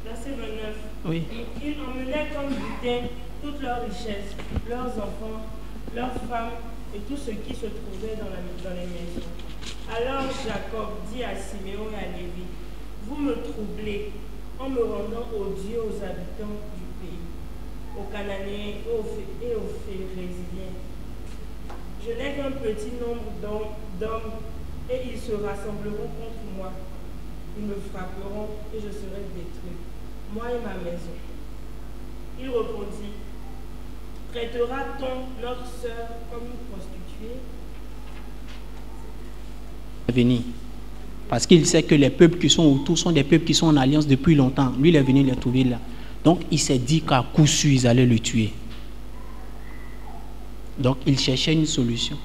Verset 29. Oui. Ils emmenaient comme butin toutes leurs richesses, leurs enfants, leurs femmes et tout ce qui se trouvait dans les maisons. Alors Jacob dit à Siméon et à Lévi, vous me troublez en me rendant odieux aux habitants du pays, aux Cananéens et aux Phérésiens. Je n'ai qu'un petit nombre d'hommes et ils se rassembleront contre moi. Ils me frapperont et je serai détruit, moi et ma maison. Il répondit, traitera-t-on notre sœur comme une prostituée? Venir. Parce qu'il sait que les peuples qui sont autour sont des peuples qui sont en alliance depuis longtemps. Lui, il est venu les trouver là. Donc, il s'est dit qu'à coup sûr, ils allaient le tuer. Donc, il cherchait une solution.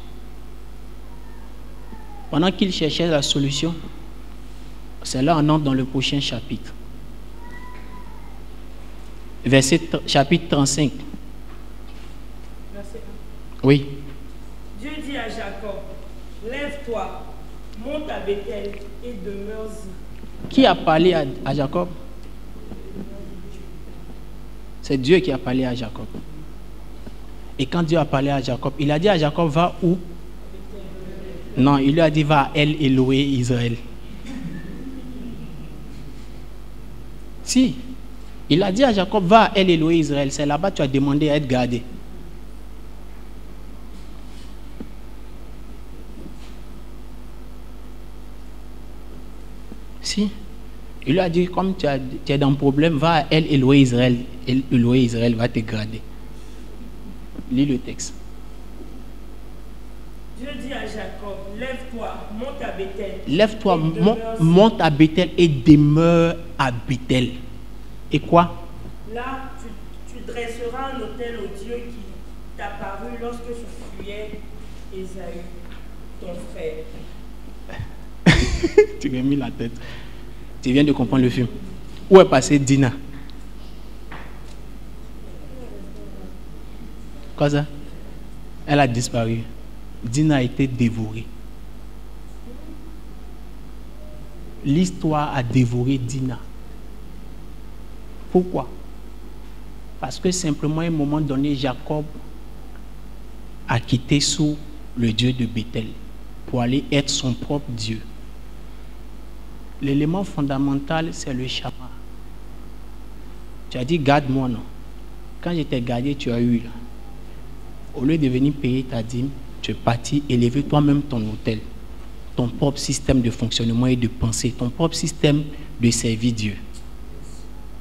Pendant qu'il cherchait la solution, c'est là on entre dans le prochain chapitre. Chapitre 35. Verset 1. Oui. Dieu dit à Jacob, lève-toi, monte à Bethel et demeure-y. Qui a parlé à Jacob? C'est Dieu qui a parlé à Jacob. Et quand Dieu a parlé à Jacob, il a dit à Jacob, va où? Non, il lui a dit, va à El Eloé Israël. Si, il a dit à Jacob, va à El Eloé Israël. C'est là-bas que tu as demandé à être gardé. Si, il lui a dit, comme tu es dans un problème, va à El Eloé Israël. El Eloé Israël va te garder. Lis le texte. Dieu dit à Jacob, lève-toi, monte à Bethel. Lève-toi, et demeure monte à Bethel et demeure à Bethel. Et quoi? Là, tu dresseras un autel au Dieu qui t'apparut lorsque tu fuyais Ésaü, ton frère. Tu m'as mis la tête. Tu viens de comprendre le film. Où est passée Dina? Quoi ça? Elle a disparu. Dina a été dévorée. L'histoire a dévoré Dina. Pourquoi? Parce que simplement à un moment donné, Jacob a quitté sous le Dieu de Bethel pour aller être son propre Dieu. L'élément fondamental, c'est le Shama. Tu as dit, garde-moi, non? Quand je t'ai gardé, tu as eu là. Au lieu de venir payer ta dîme, tu es parti élever toi-même ton hôtel, ton propre système de fonctionnement et de pensée, ton propre système de servir Dieu.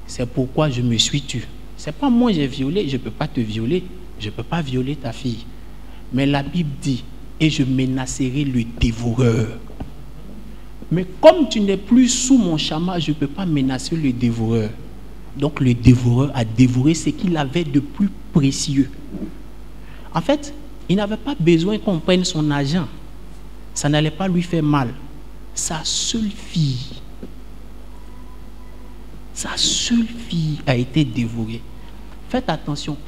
C'est pourquoi je me suis tué. Ce n'est pas moi j'ai violé, je ne peux pas te violer, je ne peux pas violer ta fille. Mais la Bible dit, et je menacerai le dévoreur. Mais comme tu n'es plus sous mon chama, je ne peux pas menacer le dévoreur. Donc le dévoreur a dévoré ce qu'il avait de plus précieux. En fait, il n'avait pas besoin qu'on prenne son argent. Ça n'allait pas lui faire mal. Sa seule fille a été dévorée. Faites attention.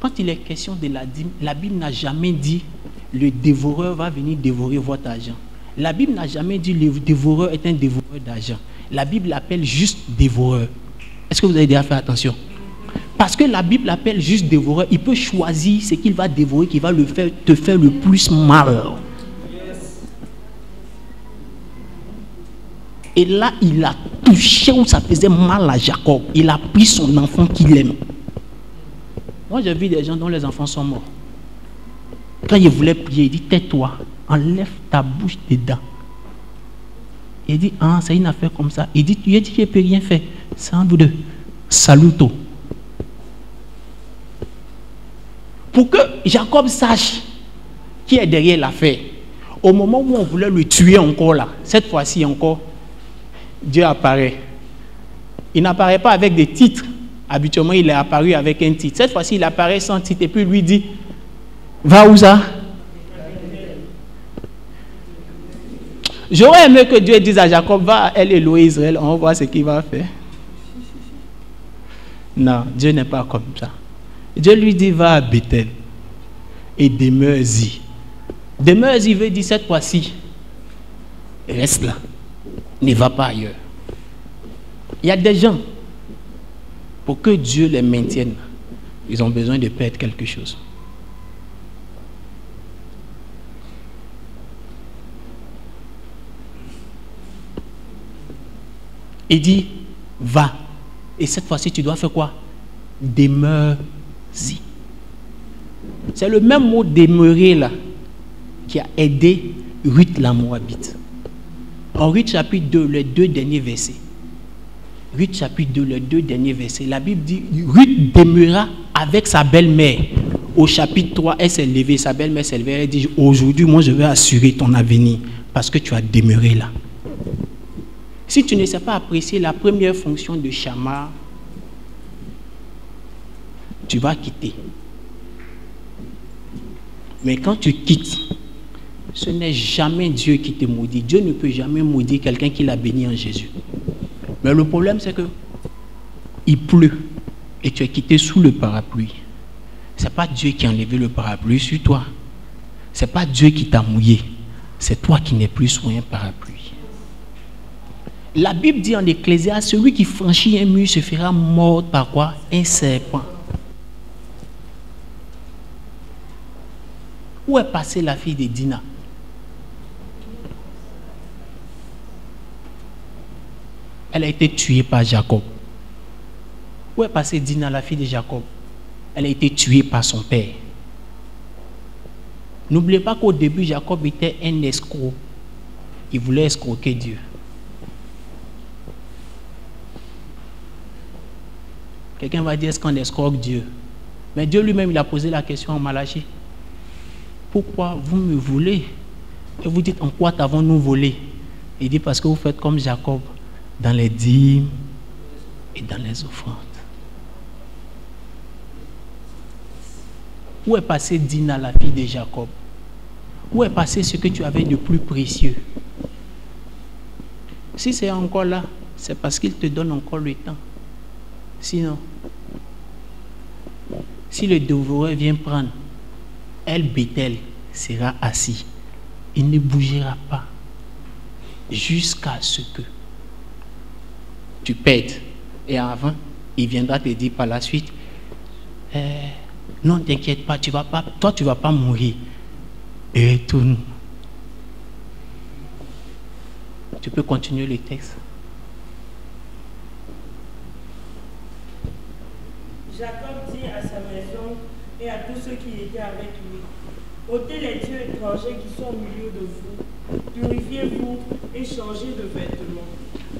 Quand il est question de la dîme, la Bible n'a jamais dit le dévoreur va venir dévorer votre argent. La Bible n'a jamais dit le dévoreur est un dévoreur d'argent. La Bible l'appelle juste dévoreur. Est-ce que vous avez déjà fait attention? Parce que la Bible l'appelle juste dévoreur. Il peut choisir ce qu'il va dévorer qui va te faire le plus mal. Et là, il a touché où ça faisait mal à Jacob. Il a pris son enfant qu'il aime. Moi, j'ai vu des gens dont les enfants sont morts. Quand il voulait prier, il dit, tais-toi, enlève ta bouche dedans. Il dit, ah, c'est une affaire comme ça. Il dit, je ne peux rien faire. C'est un vous deux. Saluto. Pour que Jacob sache qui est derrière l'affaire. Au moment où on voulait le tuer encore là, cette fois-ci encore, Dieu apparaît. Il n'apparaît pas avec des titres. Habituellement, il est apparu avec un titre. Cette fois-ci, il apparaît sans titre et puis lui dit, va où ça? J'aurais aimé que Dieu dise à Jacob, va à El Elohim Israël, on va voir ce qu'il va faire. Non, Dieu n'est pas comme ça. Dieu lui dit, va à Bethel et demeure-y. Demeure-y veut dire cette fois-ci, reste là, ne va pas ailleurs. Il y a des gens, pour que Dieu les maintienne, ils ont besoin de perdre quelque chose. Il dit, va. Et cette fois-ci, tu dois faire quoi? Demeure-y. C'est le même mot demeurer là qui a aidé Ruth la Moabite. En Ruth chapitre 2, les deux derniers versets. Ruth chapitre 2, les deux derniers versets. La Bible dit, Ruth demeura avec sa belle-mère. Au chapitre 3, elle s'est levée, sa belle-mère s'est levée, elle dit, aujourd'hui, moi je vais assurer ton avenir parce que tu as demeuré là. Si tu ne sais pas apprécier la première fonction de Shama, tu vas quitter. Mais quand tu quittes, ce n'est jamais Dieu qui te maudit. Dieu ne peut jamais maudire quelqu'un qui l'a béni en Jésus. Mais le problème, c'est que il pleut et tu es quitté sous le parapluie. Ce n'est pas Dieu qui a enlevé le parapluie sur toi. Ce n'est pas Dieu qui t'a mouillé. C'est toi qui n'es plus sous un parapluie. La Bible dit en Ecclésiaste, celui qui franchit un mur se fera mordre par quoi? Un serpent. Où est passée la fille de Dina? Elle a été tuée par Jacob. Où est passée Dina, la fille de Jacob? Elle a été tuée par son père. N'oubliez pas qu'au début, Jacob était un escroc. Il voulait escroquer Dieu. Quelqu'un va dire, est-ce qu'on escroque Dieu? Mais Dieu lui-même, il a posé la question en Malachie. Pourquoi vous me volez? Et vous dites, en quoi t'avons-nous volé? Il dit, parce que vous faites comme Jacob, dans les dîmes et dans les offrandes. Où est passé Dina, la fille de Jacob? Où est passé ce que tu avais de plus précieux? Si c'est encore là, c'est parce qu'il te donne encore le temps. Sinon, si le dévoreur vient prendre, elle, Bethel, sera assis. Il ne bougera pas jusqu'à ce que tu perdes. Et avant, il viendra te dire par la suite, non, t'inquiète pas, toi tu ne vas pas mourir. Et retourne. Tu peux continuer le texte. Jacob dit à sa maison et à tous ceux qui étaient avec lui, ôtez les dieux étrangers qui sont au milieu de vous, purifiez-vous et changez de vêtements.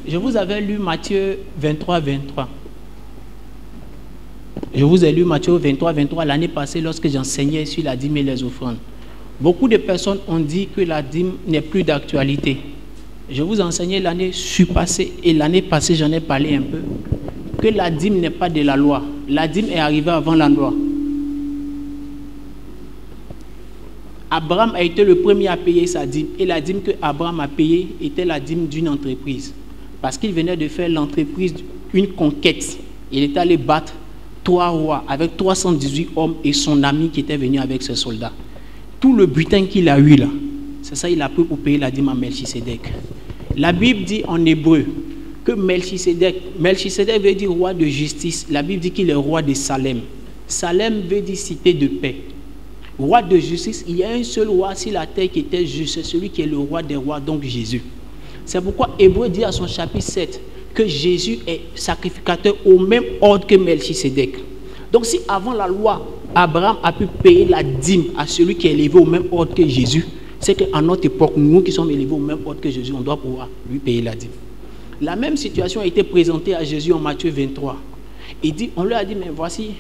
Je vous avais lu Matthieu 23, 23. Je vous ai lu Matthieu 23, 23 l'année passée lorsque j'enseignais sur la dîme et les offrandes. Beaucoup de personnes ont dit que la dîme n'est plus d'actualité. Je vous ai enseigné l'année surpassée et l'année passée j'en ai parlé un peu. Que la dîme n'est pas de la loi. La dîme est arrivée avant la loi. Abraham a été le premier à payer sa dîme. Et la dîme que Abraham a payée était la dîme d'une entreprise. Parce qu'il venait de faire l'entreprise une conquête. Il était allé battre 3 rois avec 318 hommes et son ami qui était venu avec ses soldats. Tout le butin qu'il a eu là, c'est ça il a pris pour payer la dîme à Melchisédek. La Bible dit en hébreu que Melchisédek veut dire roi de justice. La Bible dit qu'il est roi de Salem. Salem veut dire cité de paix. Roi de justice, il y a un seul roi sur la terre qui était juste, c'est celui qui est le roi des rois, donc Jésus. C'est pourquoi Hébreu dit à son chapitre 7 que Jésus est sacrificateur au même ordre que Melchisédek. Donc si avant la loi, Abraham a pu payer la dîme à celui qui est élevé au même ordre que Jésus, c'est qu'à notre époque, nous qui sommes élevés au même ordre que Jésus, on doit pouvoir lui payer la dîme. La même situation a été présentée à Jésus en Matthieu 23. On leur a dit, mais voici,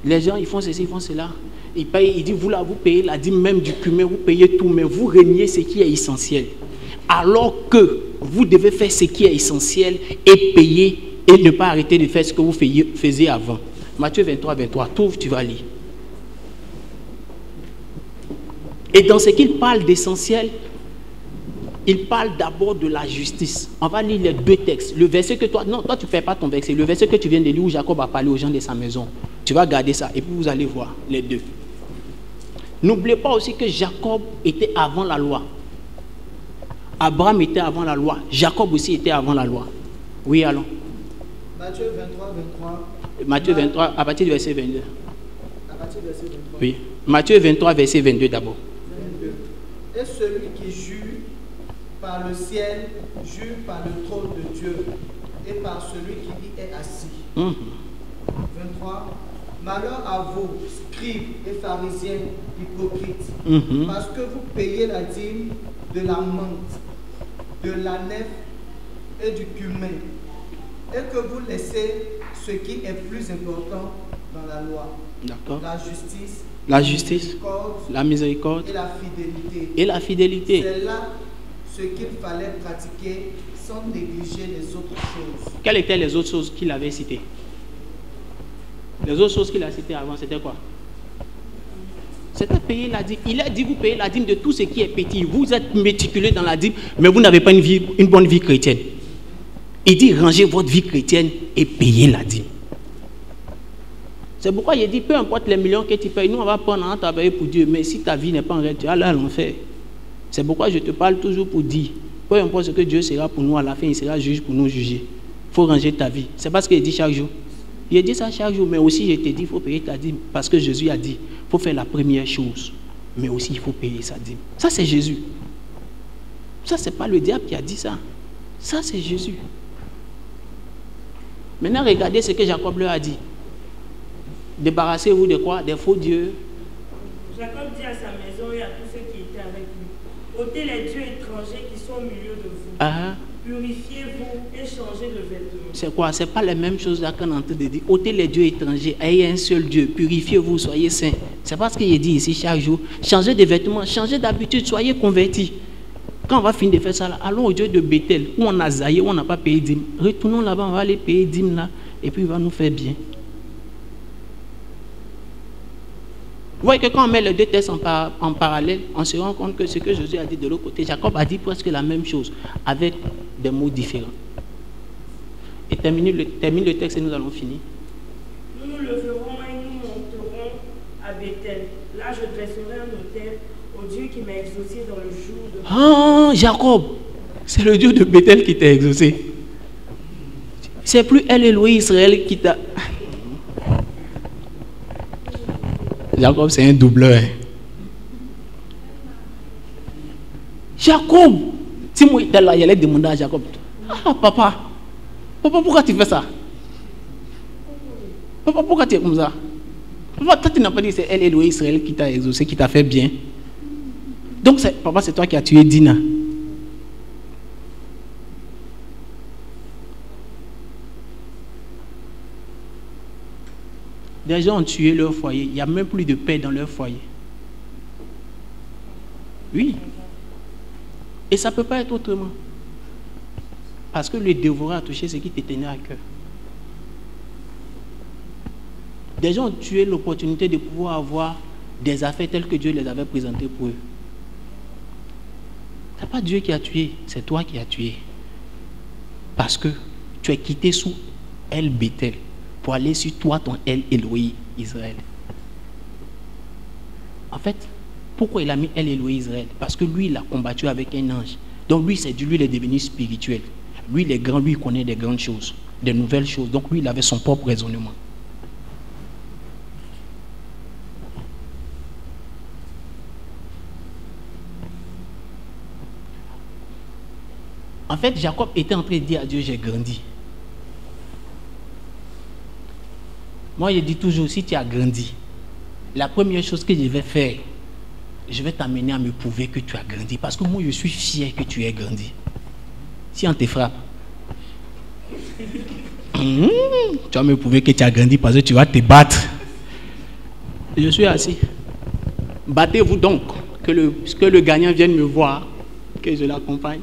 les gens, ils font ceci, ils font cela. Il dit, vous là, vous payez la dîme même du cumin, vous payez tout, mais vous reniez ce qui est essentiel. Alors que vous devez faire ce qui est essentiel et payer et ne pas arrêter de faire ce que vous faisiez avant. Matthieu 23, 23, trouve, tu vas lire. Et dans ce qu'il parle d'essentiel, il parle d'abord de la justice. On va lire les deux textes. Le verset que toi tu ne fais pas ton verset. Le verset que tu viens de lire où Jacob a parlé aux gens de sa maison. Tu vas garder ça et puis vous allez voir les deux. N'oubliez pas aussi que Jacob était avant la loi. Abraham était avant la loi. Jacob aussi était avant la loi. Oui, allons. Matthieu 23, 23. Matthieu 23, à partir du verset 22. À partir du verset 23. Oui. Matthieu 23, verset 22 d'abord. 22. Et celui qui jure par le ciel, jure par le trône de Dieu et par celui qui y est assis. 23. Malheur à vous, scribes et pharisiens hypocrites, parce que vous payez la dîme de la menthe, de la nef et du cumin, et que vous laissez ce qui est plus important dans la loi. D'accord. La justice, la miséricorde et la fidélité. C'est là ce qu'il fallait pratiquer sans négliger les autres choses. Quelles étaient les autres choses qu'il avait citées? Les autres choses qu'il a citées avant, c'était quoi? C'était payer la dîme. Il a dit, vous payez la dîme de tout ce qui est petit. Vous êtes méticuleux dans la dîme, mais vous n'avez pas une bonne vie chrétienne. Il dit, rangez votre vie chrétienne et payez la dîme. C'est pourquoi il dit, peu importe les millions que tu payes, nous on va prendre un travail pour Dieu, mais si ta vie n'est pas en règle, tu vas aller à l'enfer. C'est pourquoi je te parle toujours pour dire, peu importe ce que Dieu sera pour nous, à la fin il sera juge pour nous juger. Il faut ranger ta vie. C'est pas ce qu'il dit chaque jour. Il dit ça chaque jour, mais aussi je te dis, il faut payer ta dîme. Parce que Jésus a dit, il faut faire la première chose, mais aussi il faut payer sa dîme. Ça c'est Jésus. Ça c'est pas le diable qui a dit ça. Ça c'est Jésus. Maintenant regardez ce que Jacob leur a dit. Débarrassez-vous de quoi? Des faux dieux. Jacob dit à sa maison et à tous ceux qui étaient avec lui, ôtez les dieux étrangers qui sont au milieu de vous. Purifiez-vous et changez de vêtements. C'est quoi? C'est pas la même chose là qu'on est en train de dire. Ôtez les dieux étrangers, ayez un seul Dieu, purifiez-vous, soyez saints. C'est pas ce qu'il dit ici chaque jour. Changez de vêtements, changez d'habitude, soyez convertis. Quand on va finir de faire ça, là, allons au Dieu de Bethel, où on a zaillé, où on n'a pas payé dîme. Retournons là-bas, on va aller payer dîme là, et puis il va nous faire bien. Vous voyez que quand on met les deux textes en parallèle, on se rend compte que ce que Jésus a dit de l'autre côté, Jacob a dit presque la même chose, avec des mots différents. Et termine le texte et nous allons finir. Nous nous leverons et nous monterons à Bethel. Là, je dresserai un autel au Dieu qui m'a exaucé dans le jour de... Ah, Jacob, c'est le Dieu de Bethel qui t'a exaucé. C'est plus El-Elohim Israël qui t'a... Jacob, c'est un doubleur. Jacob, si moi, il allait demander à Jacob, ah, papa, pourquoi tu fais ça? Papa, pourquoi tu es comme ça? Papa, toi, tu n'as pas dit que c'est El-Elohim Israël qui t'a exaucé, qui t'a fait bien. Donc, papa, c'est toi qui as tué Dina. Des gens ont tué leur foyer. Il n'y a même plus de paix dans leur foyer. Oui. Et ça ne peut pas être autrement. Parce que le dévoreur a touché ce qui te tenait à cœur. Des gens ont tué l'opportunité de pouvoir avoir des affaires telles que Dieu les avait présentées pour eux. Ce n'est pas Dieu qui a tué, c'est toi qui as tué. Parce que tu es quitté sous El Bethel pour aller sur toi, ton El Elohim Israël. En fait, pourquoi il a mis El Elohim Israël? Parce que lui, il a combattu avec un ange. Donc lui, il est devenu spirituel. Lui, il est grand, lui, il connaît des grandes choses, des nouvelles choses. Donc lui, il avait son propre raisonnement. En fait, Jacob était en train de dire à Dieu, j'ai grandi. Moi, je dis toujours, si tu as grandi, la première chose que je vais faire, je vais t'amener à me prouver que tu as grandi. Parce que moi, je suis fier que tu aies grandi. Si on te frappe, tu vas me prouver que tu as grandi parce que tu vas te battre. Je suis assis. Battez-vous donc, que le gagnant vienne me voir, que je l'accompagne.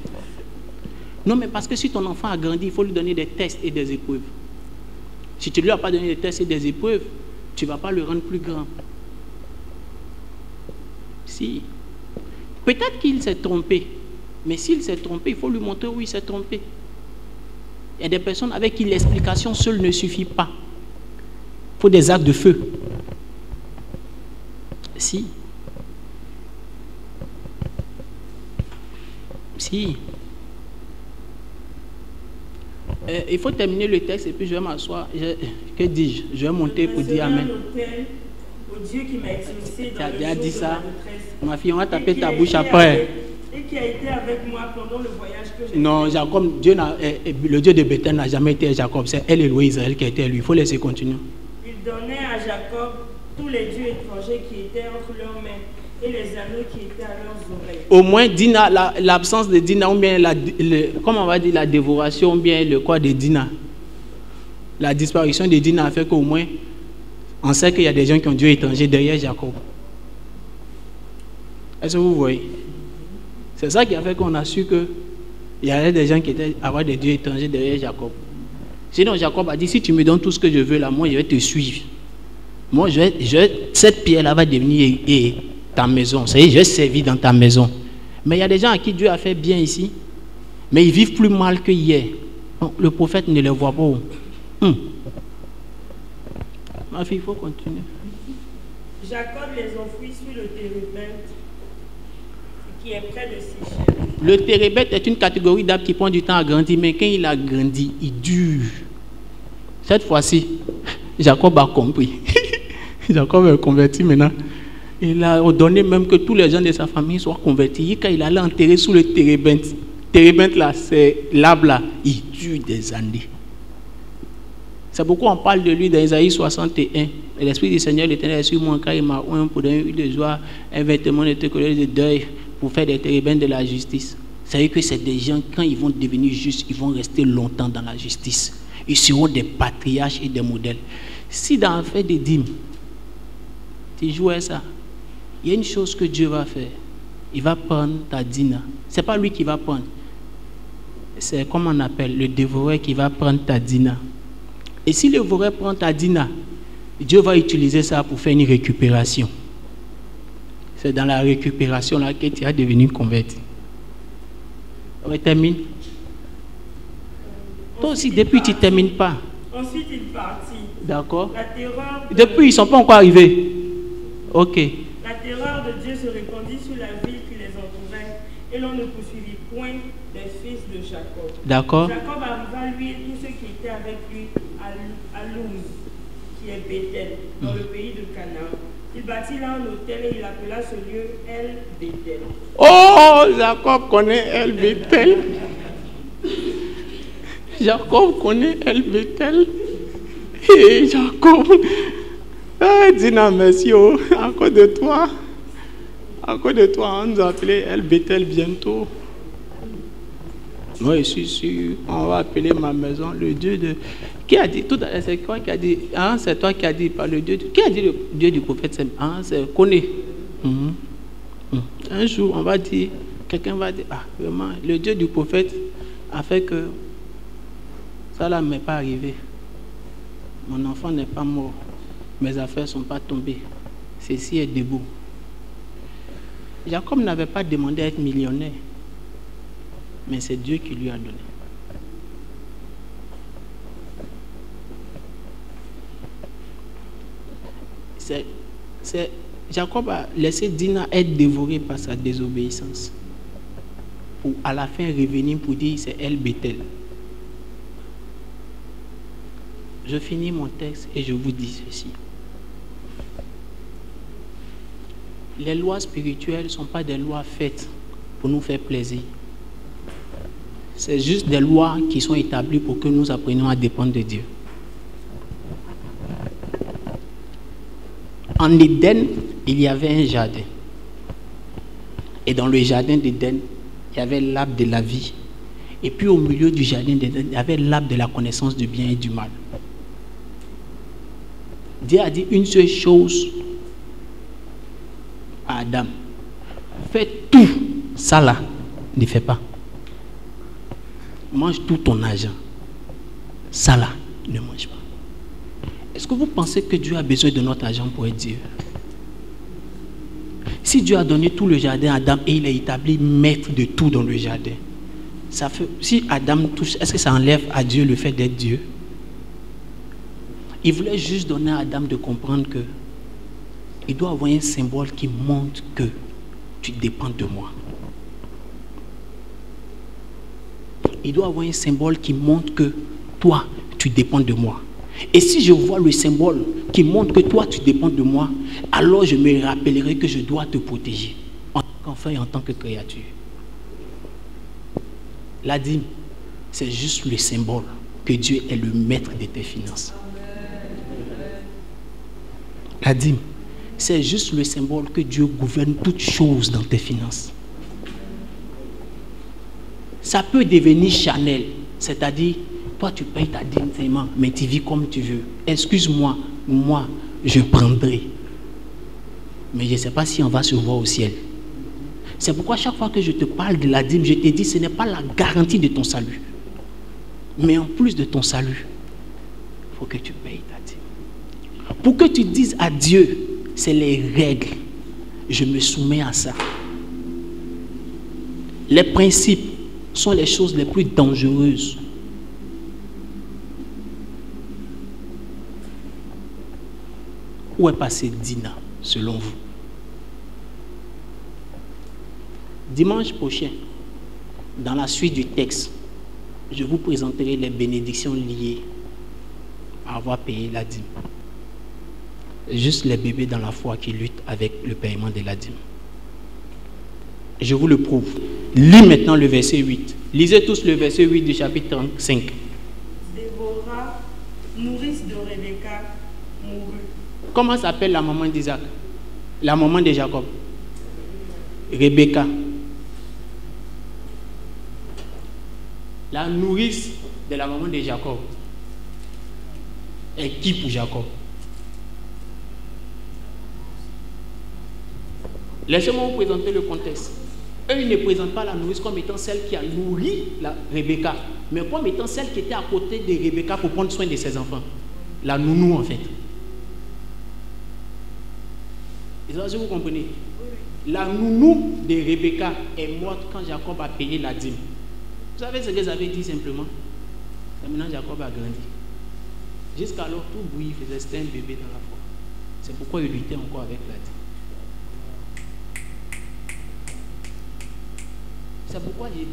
Non, mais parce que si ton enfant a grandi, il faut lui donner des tests et des épreuves. Si tu ne lui as pas donné des tests et des épreuves, tu ne vas pas le rendre plus grand. Si. Peut-être qu'il s'est trompé. Mais s'il s'est trompé, il faut lui montrer où il s'est trompé. Il y a des personnes avec qui l'explication seule ne suffit pas. Il faut des actes de feu. Si. Si. Il faut terminer le texte et puis je vais m'asseoir. Que dis-je? Je vais monter pour dire Amen. Au Dieu qui m'a exaucé dans le Tu as dit jour ça. de ma détresse. Ma fille, on va taper ta bouche après. Et qui a été avec moi pendant le voyage que j'ai fait. Non, Jacob, le Dieu de Bethel n'a jamais été Jacob. C'est El Elohim Israël qui a été lui. Il faut laisser continuer. Il donnait à Jacob tous les dieux étrangers qui étaient entre leurs mains et les anneaux qui étaient à leurs oreilles. Au moins, Dina, l'absence de Dina, ou bien, comment on va dire, la dévoration, ou bien le corps de Dina. La disparition de Dina a fait qu'au moins, on sait qu'il y a des gens qui ont Dieu étranger derrière Jacob. Est-ce que vous voyez? C'est ça qui a fait qu'on a su qu'il y avait des gens qui étaient avoir des dieux étrangers derrière Jacob. Sinon, Jacob a dit, si tu me donnes tout ce que je veux là, moi, je vais te suivre. Moi, cette pierre-là va devenir ta maison. Ça y est, je vais servir dans ta maison. Mais il y a des gens à qui Dieu a fait bien ici, mais ils vivent plus mal que hier. Donc, le prophète ne les voit pas. Ma fille, il faut continuer. Jacob les enfouit sur le térébinthe qui est près de Sichem. Le térébinthe est une catégorie d'arbres qui prend du temps à grandir, mais quand il a grandi, il dure. Cette fois-ci, Jacob a compris. Jacob est converti maintenant. Il a ordonné même que tous les gens de sa famille soient convertis. Quand il allait enterrer sous le térébinthe, térébinthe là, c'est l'arbre là, il dure des années. C'est pourquoi on parle de lui dans Isaïe 61. L'Esprit du Seigneur l'Éternel est sur moi, car il m'a oint pour donner une huile de joie, un vêtement de couleur de deuil, pour faire des térébinthes de la justice. savez que c'est des gens, quand ils vont devenir justes, ils vont rester longtemps dans la justice. Ils seront des patriarches et des modèles. Si dans le fait des dîmes, tu jouais ça, il y a une chose que Dieu va faire. Il va prendre ta dîme. Ce n'est pas lui qui va prendre. C'est comme on appelle le dévoreur qui va prendre ta dîme. Et si le dévoreur prend ta dîme, Dieu va utiliser ça pour faire une récupération. C'est dans la récupération là que tu as devenu converti. On termine. Toi aussi, depuis tu ne termines pas. Ensuite, il partit. D'accord. La terreur Depuis, ils ne sont pas encore arrivés. Ok. La terreur de Dieu se répandit sur la ville qui les entourait, et l'on ne poursuivit point les fils de Jacob. D'accord. Jacob arriva, lui et tous ceux qui étaient avec lui, à Luz, qui est Bethel, dans le pays de Canaan. Il bâtit là un hôtel et il appela ce lieu El Bethel. Oh, Jacob connaît El Bethel. Jacob connaît El Bethel. Et Jacob, dis-nous merci, oh, à cause de toi, on nous a appelé El Bethel bientôt. Moi, je suis sûr, on va appeler ma maison le Dieu de... Qui a dit tout à l'heure? C'est quoi qui a dit? Ah, c'est toi qui a dit par le Dieu. Qui a dit le Dieu du prophète? Ah, c'est Koné. Un jour, on va dire, quelqu'un va dire, ah, vraiment, le Dieu du prophète a fait que ça là ne m'est pas arrivé. Mon enfant n'est pas mort. Mes affaires ne sont pas tombées. Ceci est debout. Jacob n'avait pas demandé à être millionnaire. Mais c'est Dieu qui lui a donné. Jacob a laissé Dina être dévoré par sa désobéissance. Pour à la fin revenir pour dire c'est El Bethel. Je finis mon texte et je vous dis ceci. Les lois spirituelles ne sont pas des lois faites pour nous faire plaisir. C'est juste des lois qui sont établies pour que nous apprenions à dépendre de Dieu. En Éden, il y avait un jardin. Et dans le jardin d'Éden, il y avait l'arbre de la vie. Et puis au milieu du jardin d'Éden, il y avait l'arbre de la connaissance du bien et du mal. Dieu a dit une seule chose à Adam. Fais tout, ça là, ne fais pas. Mange tout ton argent. Ça là, ne mange pas. Est-ce que vous pensez que Dieu a besoin de notre argent pour être Dieu? Si Dieu a donné tout le jardin à Adam et il est établi maître de tout dans le jardin, ça fait, si Adam touche, est-ce que ça enlève à Dieu le fait d'être Dieu? Il voulait juste donner à Adam de comprendre que il doit avoir un symbole qui montre que tu dépends de moi. Il doit avoir un symbole qui montre que toi, tu dépends de moi. Et si je vois le symbole qui montre que toi, tu dépends de moi, alors je me rappellerai que je dois te protéger en tant qu'enfant et en tant que créature. La dîme, c'est juste le symbole que Dieu est le maître de tes finances. La dîme, c'est juste le symbole que Dieu gouverne toutes choses dans tes finances. Ça peut devenir charnel, c'est-à-dire, toi tu payes ta dîme seulement, mais tu vis comme tu veux. Excuse-moi, moi, je prendrai. Mais je ne sais pas si on va se voir au ciel. C'est pourquoi chaque fois que je te parle de la dîme, je te dis, ce n'est pas la garantie de ton salut. Mais en plus de ton salut, il faut que tu payes ta dîme. Pour que tu dises à Dieu, c'est les règles. Je me soumets à ça. Les principes sont les choses les plus dangereuses. Où est passé Dina, selon vous? Dimanche prochain, dans la suite du texte, je vous présenterai les bénédictions liées à avoir payé la dîme. Juste les bébés dans la foi qui luttent avec le paiement de la dîme. Je vous le prouve. Lis maintenant le verset 8. Lisez tous le verset 8 du chapitre 35. Déborah, nourrice de Rebecca, mourut. Comment s'appelle la maman d'Isaac? La maman de Jacob? Rebecca. La nourrice de la maman de Jacob est qui pour Jacob? Laissez-moi vous présenter le contexte. Eux, ils ne présentent pas la nourrice comme étant celle qui a nourri Rebecca, mais comme étant celle qui était à côté de Rebecca pour prendre soin de ses enfants. La nounou, en fait. Et ça, si vous comprenez, la nounou de Rebecca est morte quand Jacob a payé la dîme. Vous savez ce que j'avais dit simplement? Et maintenant, Jacob a grandi. Jusqu'alors, tout bruit faisait, c'était un bébé dans la foi. C'est pourquoi il luttait encore avec la dîme. C'est pourquoi j'ai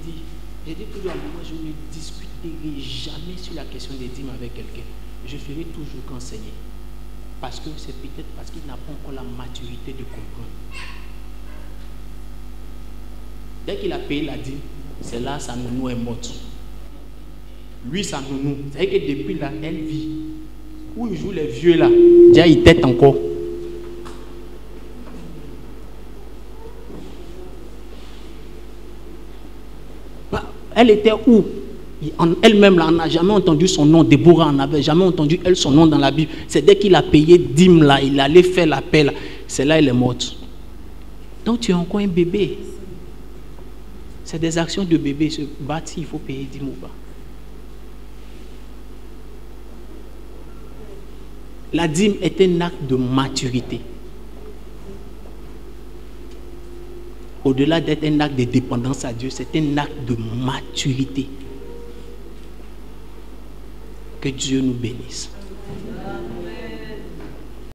dit toujours à un moment, je ne discuterai jamais sur la question des dîmes avec quelqu'un. Je ferai toujours qu'enseigner. Parce que c'est peut-être parce qu'il n'a pas encore la maturité de comprendre. Dès qu'il a payé la dîme, c'est là sa nounou est morte. Lui, sa nounou, c'est-à-dire que depuis là, elle vit. Où il joue les vieux là, déjà il tête encore. Elle était où? Elle-même, là, on n'a jamais entendu son nom. Déborah n'avait jamais entendu elle son nom dans la Bible. C'est dès qu'il a payé dîme là, il allait faire l'appel. C'est là elle est morte. Donc tu es encore un bébé. C'est des actions de bébé. Se battre, il faut payer dîme ou pas. La dîme est un acte de maturité. Au-delà d'être un acte de dépendance à Dieu, c'est un acte de maturité. Que Dieu nous bénisse.